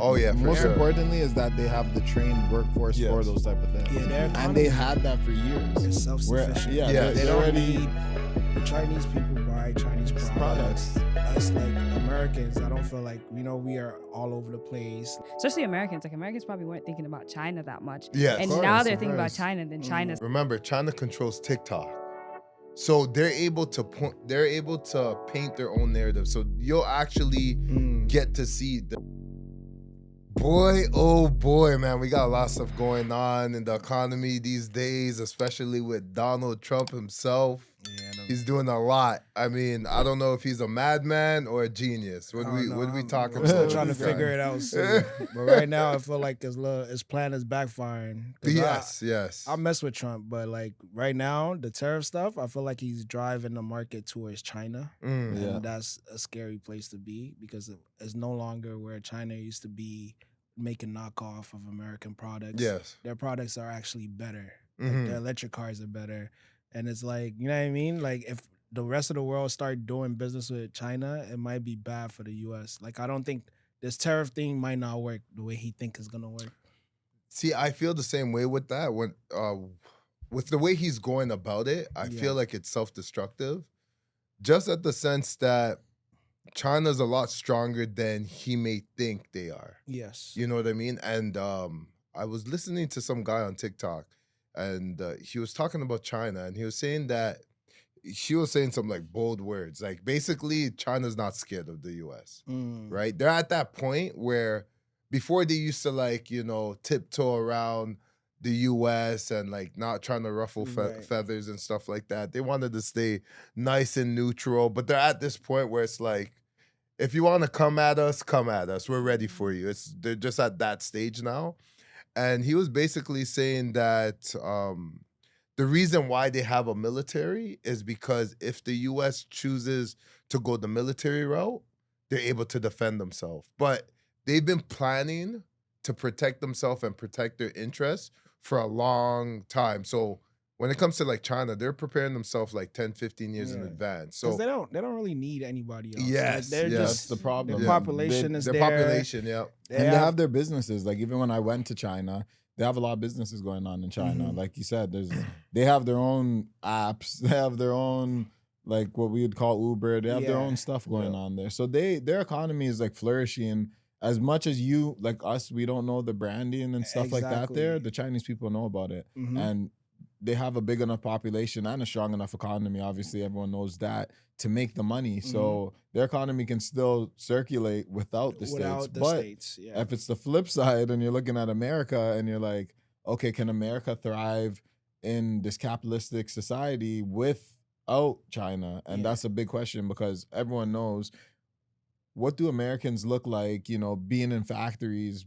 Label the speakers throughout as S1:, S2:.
S1: Oh yeah, for
S2: Most
S1: sure.
S2: importantly is that they have the trained workforce for those type of things.
S3: Yeah, their
S2: and
S3: economy
S2: they had that for years.
S3: is self-sufficient.
S2: Yeah,
S1: Yeah,
S3: They
S2: they
S3: don't
S2: already
S3: need the Chinese people buy Chinese products. Us like Americans, I don't feel like we are all over the place.
S4: Especially Americans. Like Americans probably weren't thinking about China that much.
S1: Yes.
S4: And
S2: Of
S4: now
S2: course,
S4: they're
S2: of
S4: thinking about
S2: course.
S4: China, then China's
S1: Remember, China controls TikTok, so they're able to paint their own narrative. So you'll actually get to see the boy. Oh boy, man, we got a lot of stuff going on in the economy these days, especially with Donald Trump himself. He's doing a lot. I mean, I don't know if he's a madman or a genius. What do we talking
S3: I'm still
S1: about?
S3: trying to figure it out soon. But right now, I feel like his plan is backfiring. 'Cause
S1: Yes.
S3: I mess with Trump, but like right now, the tariff stuff, I feel like he's driving the market towards China. And that's a scary place to be because it's no longer where China used to be making knockoff of American products.
S1: Yes.
S3: Their products are actually better. Like their electric cars are better. And it's like, you know what I mean? Like if the rest of the world start doing business with China, it might be bad for the US. Like I don't think this tariff thing might not work the way he think it's gonna work.
S1: See, I feel the same way with that. When with the way he's going about it, I feel like it's self-destructive. Just at the sense that China's a lot stronger than he may think they are.
S3: Yes.
S1: You know what I mean? And I was listening to some guy on TikTok, and he was talking about China, and he was saying some like bold words. Like basically, China's not scared of the US, right? They're at that point where before they used to like, tiptoe around the US and like not trying to ruffle feathers and stuff like that. They wanted to stay nice and neutral, but they're at this point where it's like, if you want to come at us, come at us. We're ready for you. They're just at that stage now. And he was basically saying that the reason why they have a military is because if the US chooses to go the military route, they're able to defend themselves. But they've been planning to protect themselves and protect their interests for a long time. So when it comes to like China, they're preparing themselves like 10, 15 years in advance. So
S3: they don't really need anybody else.
S1: Yes,
S3: like,
S2: That's the problem.
S3: Their population is
S1: their
S3: there.
S1: population, yeah.
S2: They have their businesses. Like even when I went to China, they have a lot of businesses going on in China. Like you said, they have their own apps. They have their own like what we would call Uber. They have their own stuff going on there. So their economy is like flourishing. As much as you like us, we don't know the branding and stuff like that. There, the Chinese people know about it, and they have a big enough population and a strong enough economy. Obviously, everyone knows that to make the money. So their economy can still circulate without the states. But if it's the flip side and you're looking at America and you're like, okay, can America thrive in this capitalistic society without China? And that's a big question because everyone knows, what do Americans look like, being in factories,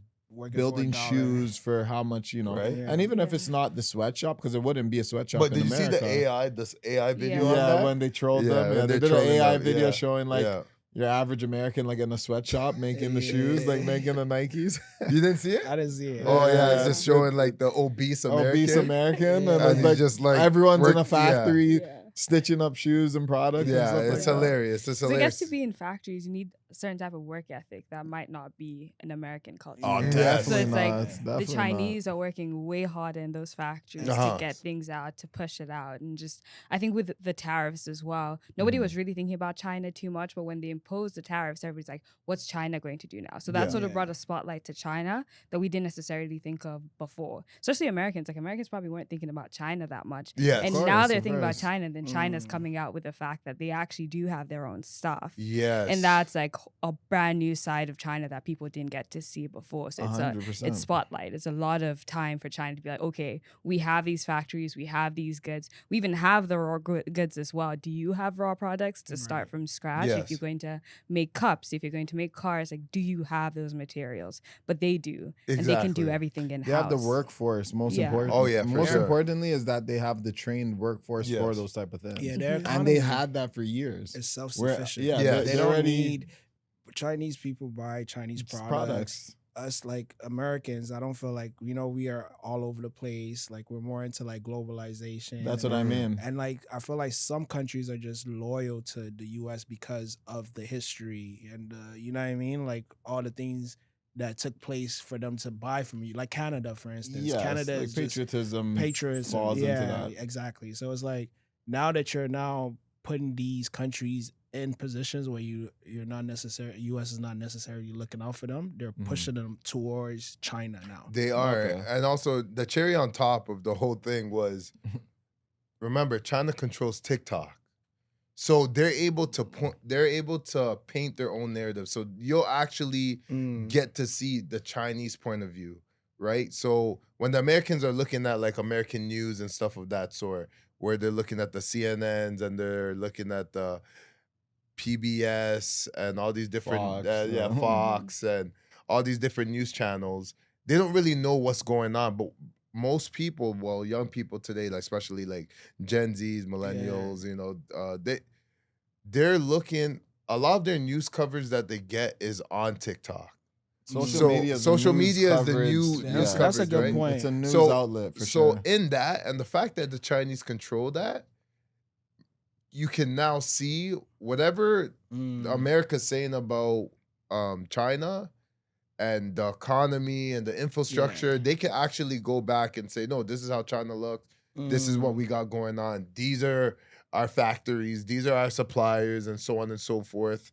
S2: building shoes for how much,
S1: Right.
S2: And even if it's not the sweatshop, because it wouldn't be a sweatshop
S1: But
S2: in
S1: did you see
S2: America.
S1: this AI video on
S2: Yeah,
S1: that?
S2: when they trolled
S1: Yeah,
S2: them.
S1: when
S2: Yeah,
S1: they're
S2: they did an
S1: trolling
S2: AI
S1: them,
S2: video showing like
S1: yeah.
S2: your average American like in a sweatshop making the shoes, like making the Nikes.
S1: You didn't see it?
S3: I didn't see it.
S1: Oh yeah, it's just showing like the obese American.
S2: Obese American.
S3: Yeah.
S2: And
S1: And
S2: it's
S1: he's
S2: like
S1: just like
S2: everyone's in a
S1: work-
S2: factory stitching up shoes and products. and
S1: Yeah,
S2: stuff like
S1: it's
S2: that.
S1: hilarious. It's
S4: So I
S1: hilarious.
S4: guess to be in factories, you need a certain type of work ethic that might not be an American culture.
S1: Oh,
S4: So
S1: definitely
S4: it's
S2: not.
S4: like
S2: Definitely
S4: the
S2: not.
S4: Chinese are working way harder in those factories
S1: Uh-huh.
S4: to get things out, to push it out. And just, I think with the tariffs as well, nobody was really thinking about China too much, but when they imposed the tariffs, everybody's like, what's China going to do now? So that sort of brought a spotlight to China that we didn't necessarily think of before. Especially Americans. Like Americans probably weren't thinking about China that much.
S1: Yes.
S4: And
S2: Of
S4: now
S2: course,
S4: they're
S2: of
S4: thinking about
S2: course.
S4: China, then China's coming out with the fact that they actually do have their own stuff.
S1: Yes.
S4: And that's like a brand new side of China that people didn't get to see before. So
S2: 100%.
S4: it's spotlight. It's a lot of time for China to be like, okay, we have these factories, we have these goods. We even have the raw goods as well. Do you have raw products to start from scratch?
S1: Yes.
S4: If you're going to make cups, if you're going to make cars, like, do you have those materials? But they do. And they can do
S1: Exactly.
S4: everything in-house.
S2: They have the workforce. Most
S4: Yeah.
S2: important.
S1: Oh, yeah, for
S2: Most
S1: sure.
S2: importantly is that they have the trained workforce for
S1: Yes.
S2: those type of things.
S3: Yeah, their
S2: and
S3: economy
S2: they had that for years.
S3: is self-sufficient.
S2: Yeah,
S1: Yeah,
S3: they
S2: they're
S3: don't
S2: already
S3: need Chinese people buy Chinese products. Us like Americans, I don't feel like we are all over the place. Like we're more into like globalization.
S2: That's what I mean.
S3: And like I feel like some countries are just loyal to the US because of the history and you know what I mean? Like all the things that took place for them to buy from you, like Canada, for instance.
S2: Yes,
S3: Canada
S2: like
S3: is just
S2: patriotism
S3: patriotism.
S2: falls
S3: Yeah,
S2: into that.
S3: exactly. So it's like now that you're now putting these countries in positions where you're not necessarily U.S. is not necessarily looking out for them. They're pushing them towards China now.
S1: They are.
S2: Okay.
S1: And also, the cherry on top of the whole thing was, remember, China controls TikTok. So they're able to paint their own narrative. So you'll actually get to see the Chinese point of view, right? So when the Americans are looking at like American news and stuff of that sort, where they're looking at the CNNs and they're looking at the PBS and all these different
S2: Fox,
S1: Fox and all these different news channels, they don't really know what's going on. But most people, well, young people today, like especially like Gen Zs, millennials, you know, they're looking. A lot of their news coverage that they get is on TikTok.
S2: Social media is the
S1: new news
S3: That's a
S1: coverage,
S3: good
S1: right?
S3: point.
S2: It's a news
S1: So-
S2: outlet for
S1: So
S2: sure.
S1: in that, and the fact that the Chinese control that, you can now see whatever America's saying about China and the economy and the infrastructure. They can actually go back and say, no, this is how China looks. This is what we got going on. These are our factories. These are our suppliers, and so on and so forth.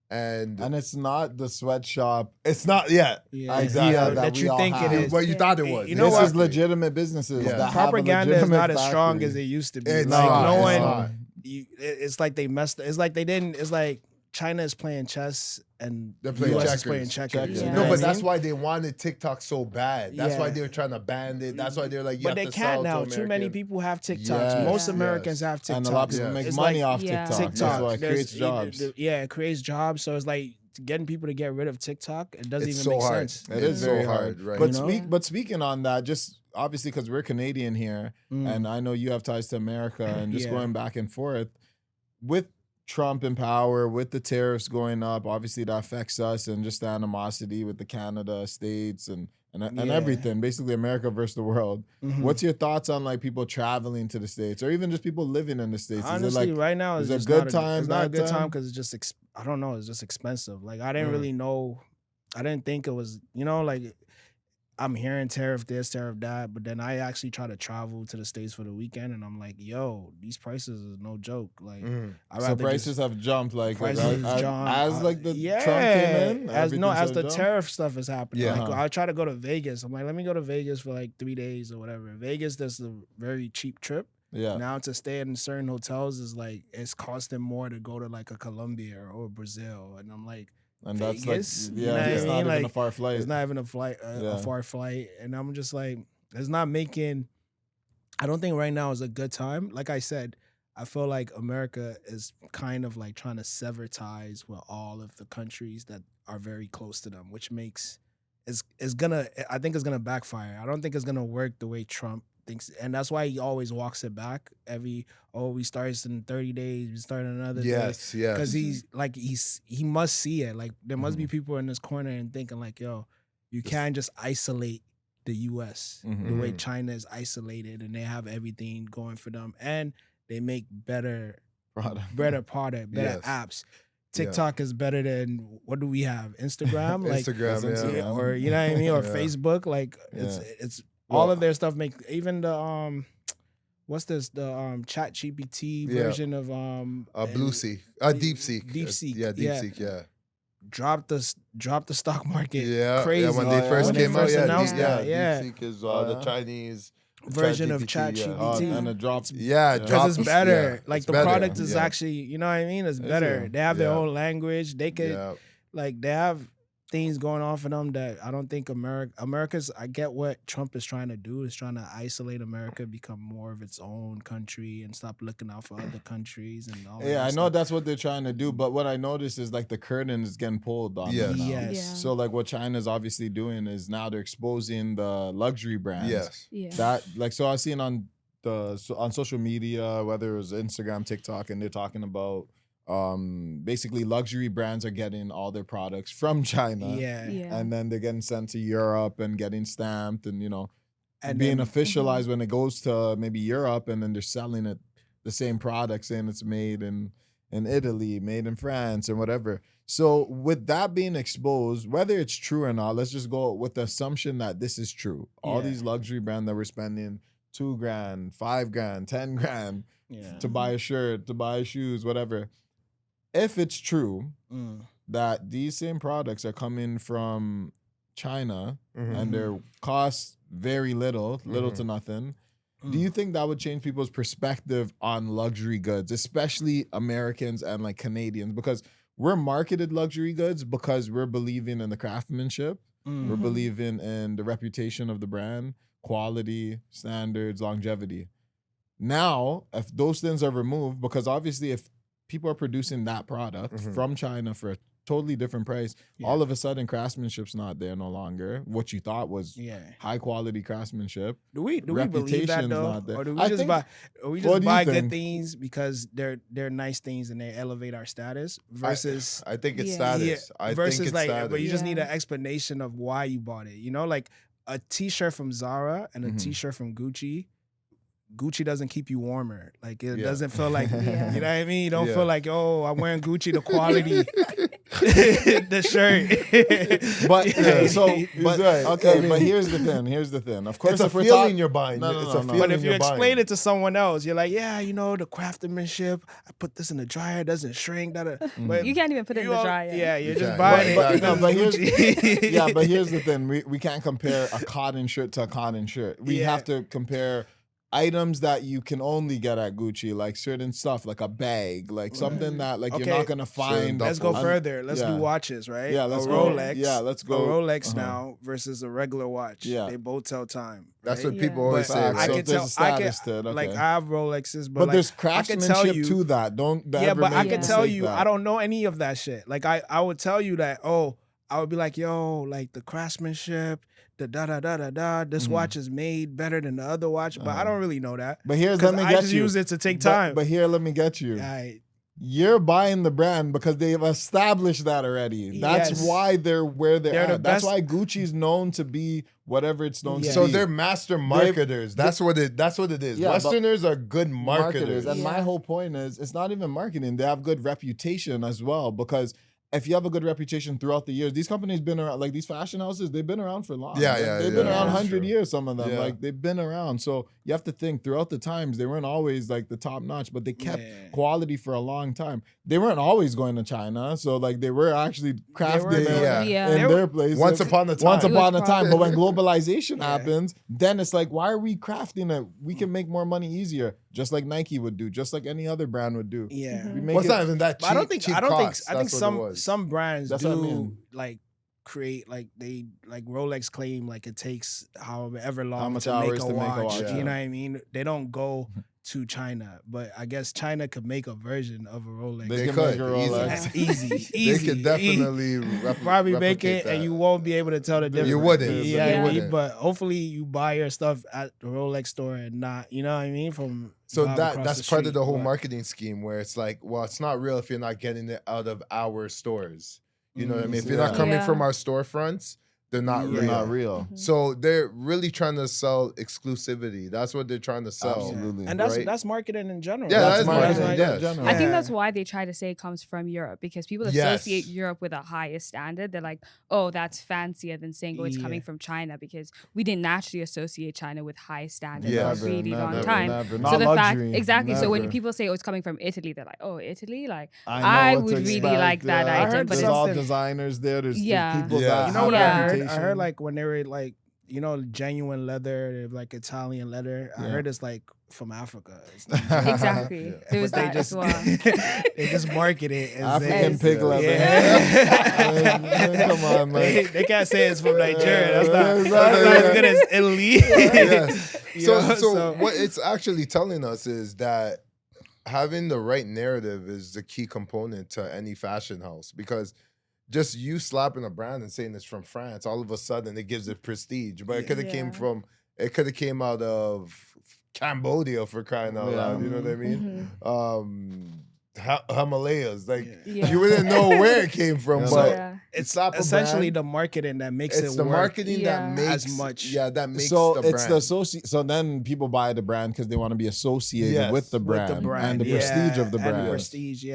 S1: And
S2: it's not the sweatshop
S1: it's not yet
S2: idea that we
S3: you
S2: all
S3: think
S2: have.
S3: it is.
S1: what you thought it was.
S3: You know
S2: This
S3: what?
S2: is legitimate businesses.
S1: Yeah.
S2: that have a
S3: Propaganda is
S2: legitimate
S3: not as strong
S2: factory.
S3: as it used to be.
S1: It's
S3: like
S1: not,
S3: no
S1: it's
S3: one.
S1: not.
S3: It's like they messed. It's like they didn't. It's like China is playing chess and
S1: They're playing
S3: US is
S1: checkers.
S3: playing checkers.
S2: Checkers.
S3: you
S4: Yeah.
S3: know
S1: No,
S3: what
S1: but
S3: I
S1: that's
S3: mean?
S1: why they wanted TikTok so bad. That's why
S3: Yeah.
S1: they were trying to ban it. That's why they're like, you
S3: But
S1: have
S3: they
S1: to
S3: can't
S1: sell
S3: now.
S1: to
S3: Too many
S1: American.
S3: people have TikToks.
S2: Yes,
S3: Most
S1: yes.
S3: Americans have TikToks.
S2: And a lot of people
S1: Yes.
S2: make
S3: It's
S2: money
S3: like-
S2: off
S4: Yeah.
S2: TikTok.
S3: TikTok.
S2: That's why it
S3: There's-
S2: creates jobs.
S3: It creates jobs. So it's like getting people to get rid of TikTok. It doesn't
S1: It's
S3: even
S1: so
S3: make
S1: hard.
S3: sense.
S2: It
S1: It's
S2: is
S1: so
S2: very
S1: hard,
S2: hard,
S1: right?
S2: But
S3: You know?
S2: but speaking on that, just obviously because we're Canadian here, and I know you have ties to America, and just
S3: Yeah.
S2: going back and forth with Trump in power, with the tariffs going up, obviously that affects us, and just the animosity with the Canada states and
S3: Yeah.
S2: everything, basically America versus the world.
S3: Mhm.
S2: What's your thoughts on like people traveling to the states, or even just people living in the states?
S3: Honestly,
S2: is it like
S3: right now
S2: is
S3: it's
S2: it
S3: just
S2: good
S3: not
S2: time,
S3: it's not a
S2: bad
S3: good time
S2: time?
S3: because it's just I don't know. It's just expensive. Like I didn't really know. I didn't think it was. You know, like I'm hearing tariff this, tariff that, but then I actually try to travel to the States for the weekend, and I'm like, yo, these prices is no joke. Like, I'd
S2: so
S3: rather
S2: prices
S3: just,
S2: have jumped like
S3: prices
S2: as
S3: jumped.
S2: like the
S3: Yeah,
S2: Trump came in,
S3: as
S2: everything's
S3: as the
S2: jumped?
S3: tariff stuff is happening.
S1: Yeah.
S3: Like, I try to go to Vegas. I'm like, let me go to Vegas for like 3 days or whatever. Vegas, that's a very cheap trip.
S2: Yeah.
S3: Now to stay in certain hotels is like it's costing more to go to like a Colombia or Brazil, and I'm like.
S2: And
S3: Vegas,
S2: that's like,
S3: you know
S2: yeah,
S3: what
S2: it's
S3: I
S2: not
S3: mean?
S2: even a
S3: Like,
S2: far flight.
S3: It's not even a flight,
S2: Yeah.
S3: a far flight, and I'm just like, it's not making. I don't think right now is a good time. Like I said, I feel like America is kind of like trying to sever ties with all of the countries that are very close to them, which makes it's gonna. I think it's gonna backfire. I don't think it's gonna work the way Trump thinks, and that's why he always walks it back. We start in 30 days, we start in another day.
S1: Yes, yes.
S3: Because he must see it. Like there must be people in this corner and thinking like, yo, you can't just isolate the US the way China is isolated and they have everything going for them. And they make better product, better
S1: Yes.
S3: apps. TikTok is better than what do we have? Instagram? Like
S1: Instagram, yeah.
S3: or you know what I mean? Or
S1: Yeah.
S3: Facebook. Like it's all of their stuff make even the what's this? The Chat GPT version of
S1: DeepSeek.
S3: DeepSeek.
S1: Yeah, DeepSeek, yeah.
S3: Drop the stock market.
S1: Yeah,
S3: crazy.
S1: yeah, when they first
S3: When they
S1: came
S3: first
S1: out,
S3: announced that,
S1: DeepSeek is the Chinese
S3: version of
S1: ChatGPT,
S3: ChatGPT.
S2: and it drops.
S1: Yeah,
S3: Because it's better. Like
S1: it's
S3: the
S1: better,
S3: product is
S1: yeah.
S3: actually, you know what I mean? It's better.
S2: yeah.
S3: They have their
S1: Yeah.
S3: own language. They could
S1: Yeah.
S3: like they have things going on for them that I don't think America's I get what Trump is trying to do, is trying to isolate America, become more of its own country and stop looking out for other countries and all
S2: Yeah, I
S3: that
S2: know
S3: stuff.
S2: that's what they're trying to do, but what I noticed is like the curtain is getting pulled on them now.
S3: Yes.
S4: Yeah.
S2: So like what China's obviously doing is now they're exposing the luxury brands.
S1: Yes.
S4: Yeah.
S2: That like so I've seen on social media, whether it was Instagram, TikTok, and they're talking about basically luxury brands are getting all their products from China.
S3: Yeah.
S4: Yeah.
S2: And then they're getting sent to Europe and getting stamped and
S3: And
S2: being
S3: then-
S2: officialized
S4: Mm-hmm.
S2: when it goes to maybe Europe, and then they're selling it the same product saying it's made in in Italy, made in France, and whatever. So with that being exposed, whether it's true or not, let's just go with the assumption that this is true. All
S3: Yeah.
S2: these luxury brands that we're spending $2,000, $5,000, $10,000
S3: Yeah.
S2: to buy a shirt, to buy shoes, whatever. If it's true that these same products are coming from China and their cost very little to nothing, do you think that would change people's perspective on luxury goods, especially Americans and like Canadians? Because we're marketed luxury goods because we're believing in the craftsmanship, we're believing in the reputation of the brand, quality, standards, longevity. Now, if those things are removed, because obviously if people are producing that product from China for a totally different price, all of a sudden craftsmanship's not there no longer. What you thought was high quality craftsmanship.
S3: Do we believe that
S2: Reputation's
S3: though,
S2: not there.
S3: or do we
S2: I
S3: just
S2: think-
S3: buy? Or we
S2: what
S3: just
S2: do you
S3: buy good
S2: think?
S3: things because they're nice things and they elevate our status versus
S1: I think it's
S4: Yeah.
S1: status. I
S3: versus
S1: think it's
S3: like,
S1: status.
S3: but you just
S4: Yeah.
S3: need an explanation of why you bought it. You know, like a T-shirt from Zara and a
S2: Mhm.
S3: T-shirt from Gucci. Gucci doesn't keep you warmer. Like it
S1: Yeah.
S3: doesn't feel like
S4: Yeah.
S3: you know what I mean. You don't
S1: Yeah.
S3: feel like I'm wearing Gucci. The quality, the shirt.
S2: But
S3: Yeah.
S2: so,
S1: He's
S2: but
S1: right.
S2: okay,
S1: I mean-
S2: but here's the thing. Of course,
S1: It's a
S2: if we're
S1: feeling
S2: talking,
S1: you're buying.
S2: No, no,
S1: It's
S2: no,
S1: a
S2: no.
S1: feeling
S3: But if you
S1: you're
S3: explain
S1: buying.
S3: it to someone else, you're like, yeah, you know, the craftsmanship. I put this in the dryer, it doesn't shrink. But
S4: You can't even put it in the dryer.
S3: Yeah, you're just
S1: Yeah,
S3: buying
S1: right,
S3: it.
S1: exactly.
S2: No, but
S3: Gucci.
S2: yeah, but here's the thing: we can't compare a cotton shirt to a cotton shirt. We
S3: Yeah.
S2: have to compare items that you can only get at Gucci, like certain stuff, like a bag, like something that like you're
S3: Okay.
S2: not gonna find.
S3: Let's go
S1: duffels.
S3: further. Let's
S2: yeah.
S3: do watches, right?
S2: Yeah, let's
S3: a
S2: go.
S3: Rolex.
S2: Yeah, let's
S3: A
S2: go.
S3: Rolex
S2: Uh-huh.
S3: now versus a regular watch.
S2: Yeah.
S3: They both tell time.
S1: That's
S3: right?
S1: what people
S4: Yeah.
S1: always
S3: But
S1: say.
S2: Facts.
S3: I
S1: Right?
S2: So
S3: can
S2: there's
S3: tell.
S2: a
S3: I can
S2: status to it,
S3: like
S2: okay.
S3: I have Rolexes,
S2: But
S3: like,
S2: there's
S3: I can tell
S2: craftsmanship
S3: you.
S2: to that. Don't
S3: Yeah,
S2: ever
S3: but I
S2: make
S3: can
S2: a
S3: tell
S2: mistake
S3: you,
S2: that.
S3: I don't know any of that shit. Like I would tell you that. I would be like, yo, like the craftsmanship, the da da da da da. This watch is made better than the other watch, but I don't really know that.
S2: But here's
S3: Because
S2: let me
S3: I
S2: get
S3: just
S2: you.
S3: use it to take
S2: But-
S3: time.
S2: But here, let me get you.
S3: Right.
S2: You're buying the brand because they've established that already. That's
S3: Yes.
S2: why they're where they're,
S3: They're the
S2: at. That's
S3: best-
S2: why Gucci's known to be whatever it's known
S3: Yeah.
S2: to
S1: So
S2: be.
S1: they're master marketers. That's what it is.
S2: Yeah, but-
S1: Westerners are good marketers.
S2: And my
S4: Yeah.
S2: whole point is, it's not even marketing. They have good reputation as well, because if you have a good reputation throughout the years, these companies been around, like these fashion houses, they've been around for long.
S1: Yeah,
S2: Like,
S1: yeah,
S2: they've been
S1: yeah,
S2: around
S4: that's
S2: 100
S1: true.
S2: years, some of them.
S1: Yeah.
S2: Like they've been around. So you have to think throughout the times, they weren't always like the top notch, but they kept
S3: Yeah.
S2: quality for a long time. They weren't always going to China. So like they were actually crafted
S3: were-
S2: in,
S1: Yeah.
S4: Yeah.
S2: in
S3: They
S2: their place.
S1: Once upon a time.
S2: Once
S4: It was
S2: upon a time. But when
S4: probably-
S2: globalization
S3: Yeah.
S2: happens, then it's like, why are we crafting it? We can make more money easier, just like Nike would do, just like any other brand would do.
S3: Yeah.
S4: Mhm.
S2: We
S1: Well, it's not even that cheap.
S3: But I don't think
S1: cheap
S3: I don't think
S1: cost.
S3: I think
S1: That's what it
S3: some
S1: was.
S3: some brands
S2: That's
S3: do
S2: what I mean.
S3: like create like they like Rolex claim like it takes however long
S2: much
S3: to
S2: hours
S3: make a
S2: to make a
S3: watch.
S2: watch,
S3: You
S1: yeah.
S3: know what I mean? They don't go to China, but I guess China could make a version of a Rolex.
S2: They
S1: They
S2: can
S1: could,
S2: make a Rolex.
S3: That's easy,
S1: They
S3: easy.
S1: could definitely
S3: Probably make
S1: replicate
S3: it, and
S1: that.
S3: you won't be able to tell the difference.
S1: You wouldn't.
S3: Yeah,
S1: You
S3: I mean?
S1: wouldn't.
S3: But hopefully you buy your stuff at the Rolex store and not, you know what I mean? From
S1: So
S3: Bob across
S1: that's
S3: the
S1: part
S3: street,
S1: of the whole
S3: but-
S1: marketing scheme where it's like, well, it's not real if you're not getting it out of our stores. You know what I mean? If you're not
S2: Yeah.
S1: coming
S4: Yeah.
S1: from our storefronts, they're not
S3: Yeah.
S1: real.
S2: They're not real.
S1: So they're really trying to sell exclusivity. That's what they're trying to sell.
S2: Absolutely.
S3: And that's
S1: Right?
S3: that's marketing in general.
S1: Yeah,
S2: That's
S1: that is
S2: marketing,
S1: marketing.
S2: yeah,
S1: Yes.
S2: general.
S4: I think
S3: Yeah.
S4: that's why they try to say it comes from Europe, because people
S1: Yes.
S4: associate Europe with a higher standard. They're like, oh, that's fancier than saying, oh, it's coming
S3: Yeah.
S4: from China, because we didn't naturally associate China with high standards
S1: Yeah.
S4: for a really long
S2: never,
S4: time.
S2: never.
S4: So
S2: Not
S4: the
S2: luxury,
S4: fact, exactly. So when
S2: never.
S4: people say, oh, it's coming from Italy, they're like, oh, Italy? Like,
S2: I, know
S4: I
S2: what to
S4: would really
S2: expect,
S4: like that
S2: yeah.
S3: I
S4: item,
S3: heard
S4: but
S2: There's
S4: it's
S2: all
S3: something-
S2: designers there. There's
S4: Yeah.
S2: people
S1: Yeah.
S2: that
S3: You know
S2: have
S3: what
S4: Yeah.
S3: I heard? I
S2: reputation.
S3: heard like when they were like, you know, genuine leather, like Italian leather. I
S2: Yeah.
S3: heard it's like from Africa. It's not
S4: exactly. There was
S3: But
S4: that as well.
S3: they just market it as
S2: African
S3: if-
S2: pig leather.
S3: Yeah.
S2: Come on, man.
S3: They can't say it's from Nigeria. That's not,
S2: Yeah,
S3: that's not as
S2: exactly.
S3: good as Italy.
S1: Yes.
S3: You
S1: So,
S3: know,
S1: so what it's actually telling us is that having the right narrative is the key component to any fashion house, because just you slapping a brand and saying it's from France, all of a sudden it gives it prestige. But it could have came
S4: Yeah.
S1: from, it could have came out of Cambodia, for crying out
S2: Yeah.
S1: loud. You know what I mean?
S4: Mhm.
S1: Himalayas. Like
S4: Yeah.
S1: you wouldn't know where it came from,
S2: Yeah.
S1: but
S4: Yeah.
S3: It's
S1: slap a
S3: essentially
S1: brand.
S3: the marketing that makes
S1: It's
S3: it
S1: the
S3: work.
S1: marketing
S4: Yeah.
S1: that makes
S3: As much.
S1: Yeah, that makes
S2: So
S1: the
S2: it's
S1: brand.
S2: the So then people buy the brand because they want to be associated
S1: Yes,
S2: with the
S3: with
S2: brand,
S3: the brand
S2: and the prestige of the
S3: and
S2: brand.
S3: the prestige,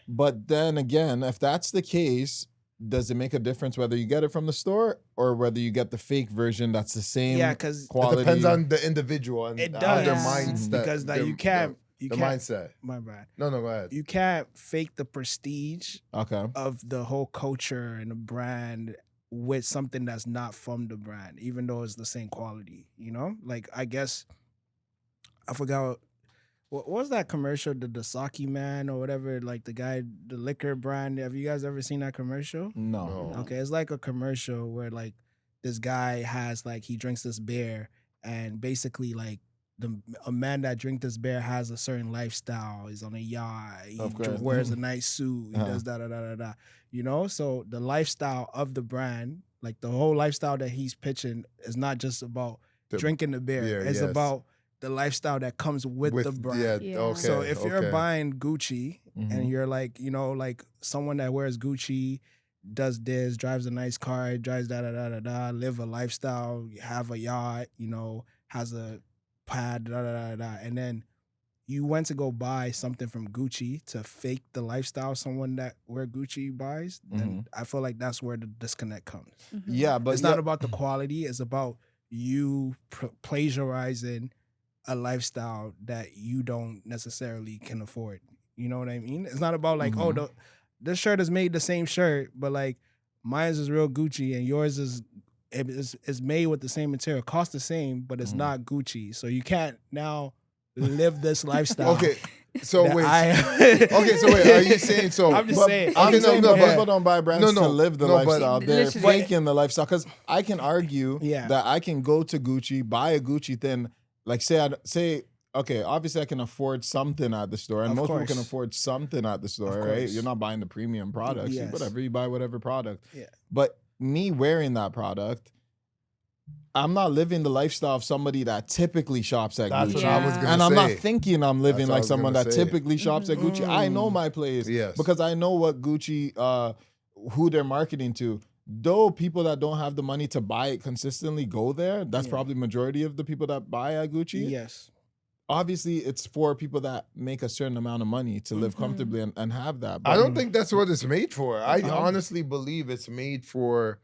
S2: But then again, if that's the case, does it make a difference whether you get it from the store or whether you get the fake version that's the same
S3: Yeah, 'cause it
S2: quality?
S1: It depends on the individual and
S3: It
S1: how their
S3: does.
S1: mindset.
S3: because like you can't
S1: the
S3: can't
S1: mindset.
S3: my bad.
S1: No, go ahead.
S3: You can't fake the prestige
S2: Okay.
S3: of the whole culture and the brand with something that's not from the brand, even though it's the same quality. You know, like I guess I forgot what was that commercial, the Dasaki man or whatever, like the guy, the liquor brand. Have you guys ever seen that commercial?
S2: No.
S3: Okay, it's like a commercial where like this guy has like he drinks this beer and basically like a man that drinks this beer has a certain lifestyle. He's on a yacht. He
S2: Of course.
S3: wears a nice suit. He
S2: Uh-huh.
S3: does da da da da da. You know, so the lifestyle of the brand, like the whole lifestyle that he's pitching, is not just about
S1: The
S3: drinking the beer.
S1: beer,
S3: It's
S1: yes.
S3: about the lifestyle that comes with the brand.
S1: Yeah,
S4: Yeah.
S1: okay.
S3: So if you're
S1: okay.
S3: buying Gucci
S2: Mhm.
S3: and you're like, you know, like someone that wears Gucci, does this, drives a nice car, drives da da da da da, live a lifestyle, have a yacht, you know, has a pad, da da da da, and then you went to go buy something from Gucci to fake the lifestyle someone that wear Gucci buys, then I feel like that's where the disconnect comes.
S4: Mhm.
S2: Yeah, but
S3: It's not about the quality; it's about you plagiarizing a lifestyle that you don't necessarily can afford. You know what I mean? It's not about like, oh, this shirt is made the same shirt, but like mine is real Gucci and yours is made with the same material, costs the same, but it's not Gucci. So you can't now live this lifestyle.
S1: Okay, so
S3: that
S1: wait.
S3: I-
S1: Okay, so wait. Are you saying so?
S3: I'm just saying.
S2: I'm
S1: Okay,
S2: saying
S1: no,
S2: that
S1: but-
S2: people don't buy brands
S1: No,
S2: to live the
S1: no, but-
S2: lifestyle. They're
S4: Literally.
S2: faking the lifestyle. Because I can argue
S3: Yeah.
S2: that I can go to Gucci, buy a Gucci thing, like say, okay, obviously I can afford something at the store, and
S3: Of
S2: most people
S3: course.
S2: can afford something at the store,
S3: Of
S2: right?
S3: course.
S2: You're not buying the premium products.
S3: Yes.
S2: Whatever, you buy whatever product.
S3: Yeah.
S2: But me wearing that product, I'm not living the lifestyle of somebody that typically shops at
S1: That's
S2: Gucci.
S1: what I was
S4: Yeah.
S1: gonna
S2: And
S1: say.
S2: I'm not thinking I'm living
S1: That's what I
S2: like
S1: was
S2: someone
S1: gonna
S2: that
S1: say.
S2: typically shops at Gucci. I know my place.
S1: Yes.
S2: Because I know what Gucci, who they're marketing to. Though people that don't have the money to buy it consistently go there, that's
S3: Yeah.
S2: probably majority of the people that buy at Gucci.
S3: Yes.
S2: Obviously, it's for people that make a certain amount of money to live
S4: Mm-hmm.
S2: comfortably and have that.
S1: I don't think that's what it's made for. I
S2: Uh-huh.
S1: honestly believe it's made for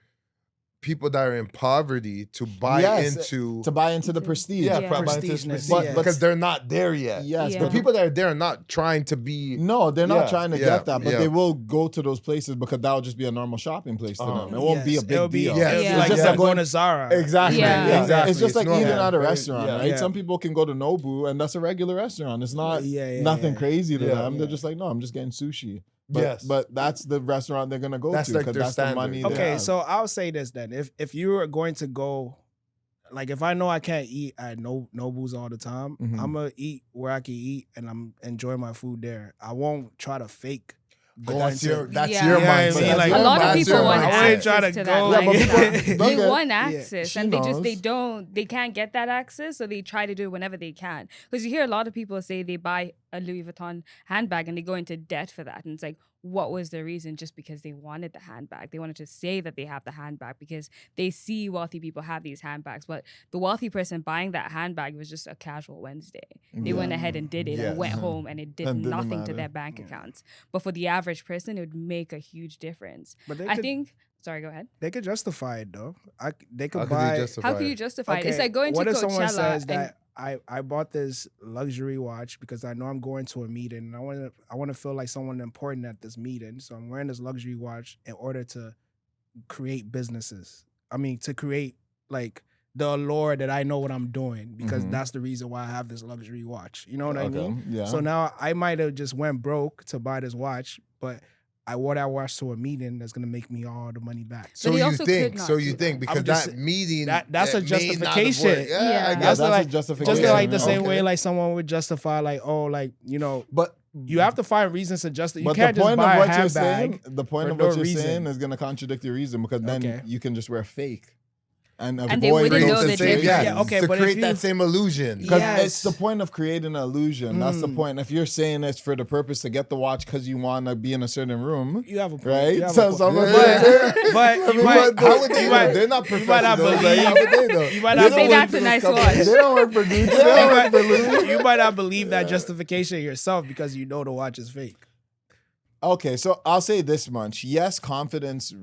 S1: people that are in poverty to buy
S2: Yes,
S1: into.
S2: to buy into the
S4: Into-
S2: prestige.
S1: Yeah,
S4: Yeah.
S1: buy into
S3: Prestigeness,
S1: prestige,
S3: yes.
S1: because they're not there yet.
S2: Yes,
S4: Yeah.
S1: The
S2: but
S1: people that are there are not trying to be.
S2: no, they're not
S1: Yeah,
S2: trying to
S1: yeah,
S2: get that, but
S1: yeah.
S2: they will go to those places because that'll just be a normal shopping place to them. It won't be a
S3: Yes.
S2: big
S3: It'll be,
S2: deal.
S1: Yes.
S3: It'll be
S4: Yeah.
S3: like
S2: It's just
S3: that
S2: like
S3: going to Zara.
S2: Exactly.
S4: Yeah.
S2: Yeah.
S1: Exactly.
S2: It's just like
S1: normal.
S2: eating at a
S1: Right?
S2: restaurant,
S1: Yeah.
S2: right?
S3: Yeah.
S2: Some people can go to Nobu and that's a regular restaurant. It's not nothing
S3: Yeah.
S2: crazy to
S1: Yeah.
S2: them. They're
S3: Yeah.
S2: just like, no, I'm just getting sushi. But,
S1: Yes.
S2: but that's the restaurant they're gonna go
S1: That's
S2: to
S1: like
S2: because
S1: their
S2: that's the
S1: standard.
S2: money. they
S3: Okay,
S2: have.
S3: so I'll say this then. If you are going to go, like if I know I can't eat at Nobu's all the time,
S2: Mhm.
S3: I'm gonna eat where I can eat and I'm enjoy my food there. I won't try to fake.
S1: But
S3: going
S1: that's
S3: to-
S1: your that's
S4: Yeah.
S1: your
S3: You know what I
S1: mindset.
S3: mean? Like,
S4: a lot of
S1: That's
S4: people
S1: your
S4: want
S1: mindset.
S3: I wouldn't
S4: access
S3: try to
S4: to
S3: go,
S4: that
S3: like-
S4: lifestyle.
S2: Yeah, but
S4: They
S2: people-
S4: want
S3: Yeah.
S4: access,
S2: She
S4: and
S2: knows.
S4: they can't get that access, so they try to do it whenever they can. Because you hear a lot of people say they buy a Louis Vuitton handbag and they go into debt for that, and it's like, what was the reason? Just because they wanted the handbag, they wanted to say that they have the handbag because they see wealthy people have these handbags, but the wealthy person buying that handbag was just a casual Wednesday. They went ahead and did it
S1: Yes.
S4: and went home, and it did
S2: And didn't
S4: nothing to
S2: matter.
S4: their bank accounts. But for the average person, it would make a huge difference.
S3: But they
S4: I
S3: could,
S4: think. Sorry, go ahead.
S3: they could justify it though. They could
S1: How could
S3: buy.
S1: they justify
S4: How can
S1: it?
S4: you justify it?
S3: Okay,
S4: It's like going to
S3: what if someone
S4: Coachella
S3: says
S4: and
S3: that I bought this luxury watch because I know I'm going to a meeting and I want to feel like someone important at this meeting, so I'm wearing this luxury watch in order to create businesses. I mean, to create like the allure that I know what I'm doing because
S2: Mhm.
S3: that's the reason why I have this luxury watch. You know what I
S2: Okay,
S3: mean?
S2: Yeah.
S3: So now I might have just went broke to buy this watch, but I wore that watch to a meeting that's gonna make me all the money back.
S1: So
S4: he
S1: you
S4: also
S1: think?
S4: could not
S1: So
S4: do
S1: you
S4: that.
S1: think because
S3: I'm just-
S1: that meeting
S3: that's a
S1: may not have
S3: justification.
S1: worked. Yeah,
S4: Yeah.
S1: I
S2: yeah,
S1: guess
S2: that's
S3: like-
S2: a justification.
S3: Just like the
S2: yeah.
S3: same
S1: Okay.
S3: way like someone would justify like, oh, like, you know,
S2: But
S3: you have to find reasons to justify. You
S2: but
S3: can't
S2: the
S3: just
S2: point
S3: buy
S2: of
S3: a
S2: what you're
S3: handbag.
S2: saying, the point
S3: for
S2: of
S3: no
S2: what you're
S3: reason.
S2: saying is gonna contradict your reason because then
S3: Okay.
S2: you can just wear fake. and
S4: they
S2: avoid
S4: wouldn't
S2: those
S4: know the
S2: situations.
S4: difference.
S3: Yeah, okay,
S1: to
S3: but if
S1: create
S3: you-
S1: that same illusion.
S2: Because
S3: Yes.
S2: it's the point of creating an illusion. That's the point. If you're saying it's for the purpose to get the watch because you want to be in a certain room,
S3: You have a point.
S2: right?
S3: You have a
S2: So
S3: point.
S2: someone
S3: But you might,
S1: How would they
S3: you
S1: know?
S3: might-
S1: They're not
S3: you might not
S1: professionals. Like, how would they know?
S3: you might
S4: They
S3: not
S4: say
S3: believe
S4: that's a nice watch.
S2: They don't work for Gucci. They don't work for Louis.
S3: you might not believe that justification yourself because you know the watch is fake.
S2: Okay, so I'll say this much. Yes, confidence,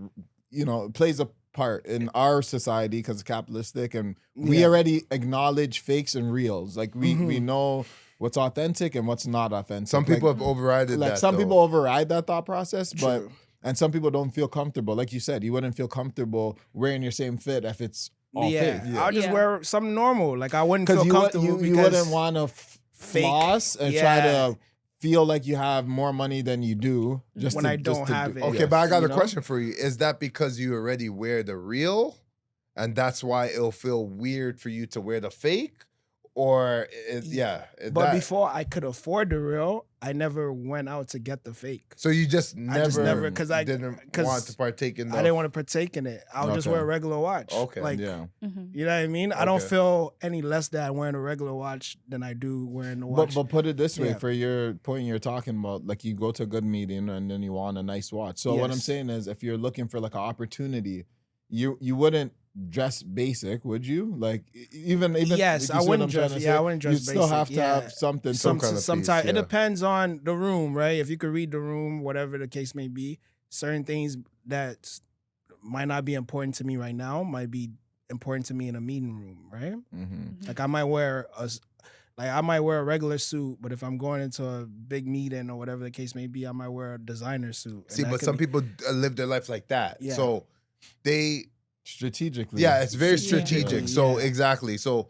S2: plays a part in our society because it's capitalistic, and we
S3: Yeah.
S2: already acknowledge fakes and reals. Like we know what's authentic and what's not authentic.
S1: Some people have overridden
S2: like
S1: that.
S2: some
S1: though.
S2: people override that thought process, but
S3: True.
S2: and some people don't feel comfortable. Like you said, you wouldn't feel comfortable wearing your same fit if it's all fake.
S3: I'll just
S4: Yeah.
S3: wear something normal. Like I wouldn't feel
S2: Because
S3: comfortable
S2: you
S3: because
S2: wouldn't want to
S3: fake-
S2: floss and try to feel like you have more money than you do. Just
S3: When
S2: to,
S3: I
S2: just
S3: don't
S2: to
S3: have
S2: do-
S3: it.
S1: Okay,
S2: Yes.
S1: but I got
S3: You
S1: a
S3: know?
S1: question for you. Is that because you already wear the real, and that's why it'll feel weird for you to wear the fake? Or,
S3: But before I could afford the real, I never went out to get the fake.
S1: So you just
S3: I just never- 'cause I-
S1: didn't
S3: 'cause
S1: want to partake in the...
S3: I didn't want to partake in it. I would just
S2: Okay.
S3: wear a regular watch.
S1: Okay.
S3: Like,
S2: Yeah.
S3: you know what I mean? I don't
S1: Okay.
S3: feel any less that wearing a regular watch than I do wearing the watch.
S2: But put it this way,
S3: Yeah.
S2: for your point you're talking about, like you go to a good meeting and then you want a nice watch. So what I'm
S3: Yes.
S2: saying is, if you're looking for like an opportunity, you wouldn't dress basic, would you? Like even
S3: Yes,
S2: you see
S3: I
S2: what
S3: wouldn't
S2: I'm trying
S3: dress-
S2: to
S3: yeah, I
S2: say?
S3: wouldn't dress
S2: You still
S3: basic,
S2: have to
S3: yeah.
S2: have something.
S1: Some kind of piece,
S3: sometimes it
S1: yeah.
S3: depends on the room, right? If you could read the room, whatever the case may be, certain things that might not be important to me right now might be important to me in a meeting room, right?
S2: Mhm.
S3: Like I might wear a regular suit, but if I'm going into a big meeting or whatever the case may be, I might wear a designer suit. And
S1: See,
S3: that
S1: but
S3: could
S1: some
S3: be-
S1: people live their life like that.
S3: Yeah.
S1: So they...
S2: Strategically.
S1: Yeah, it's very
S3: Strategically,
S1: strategic. So
S3: yeah.
S1: exactly. So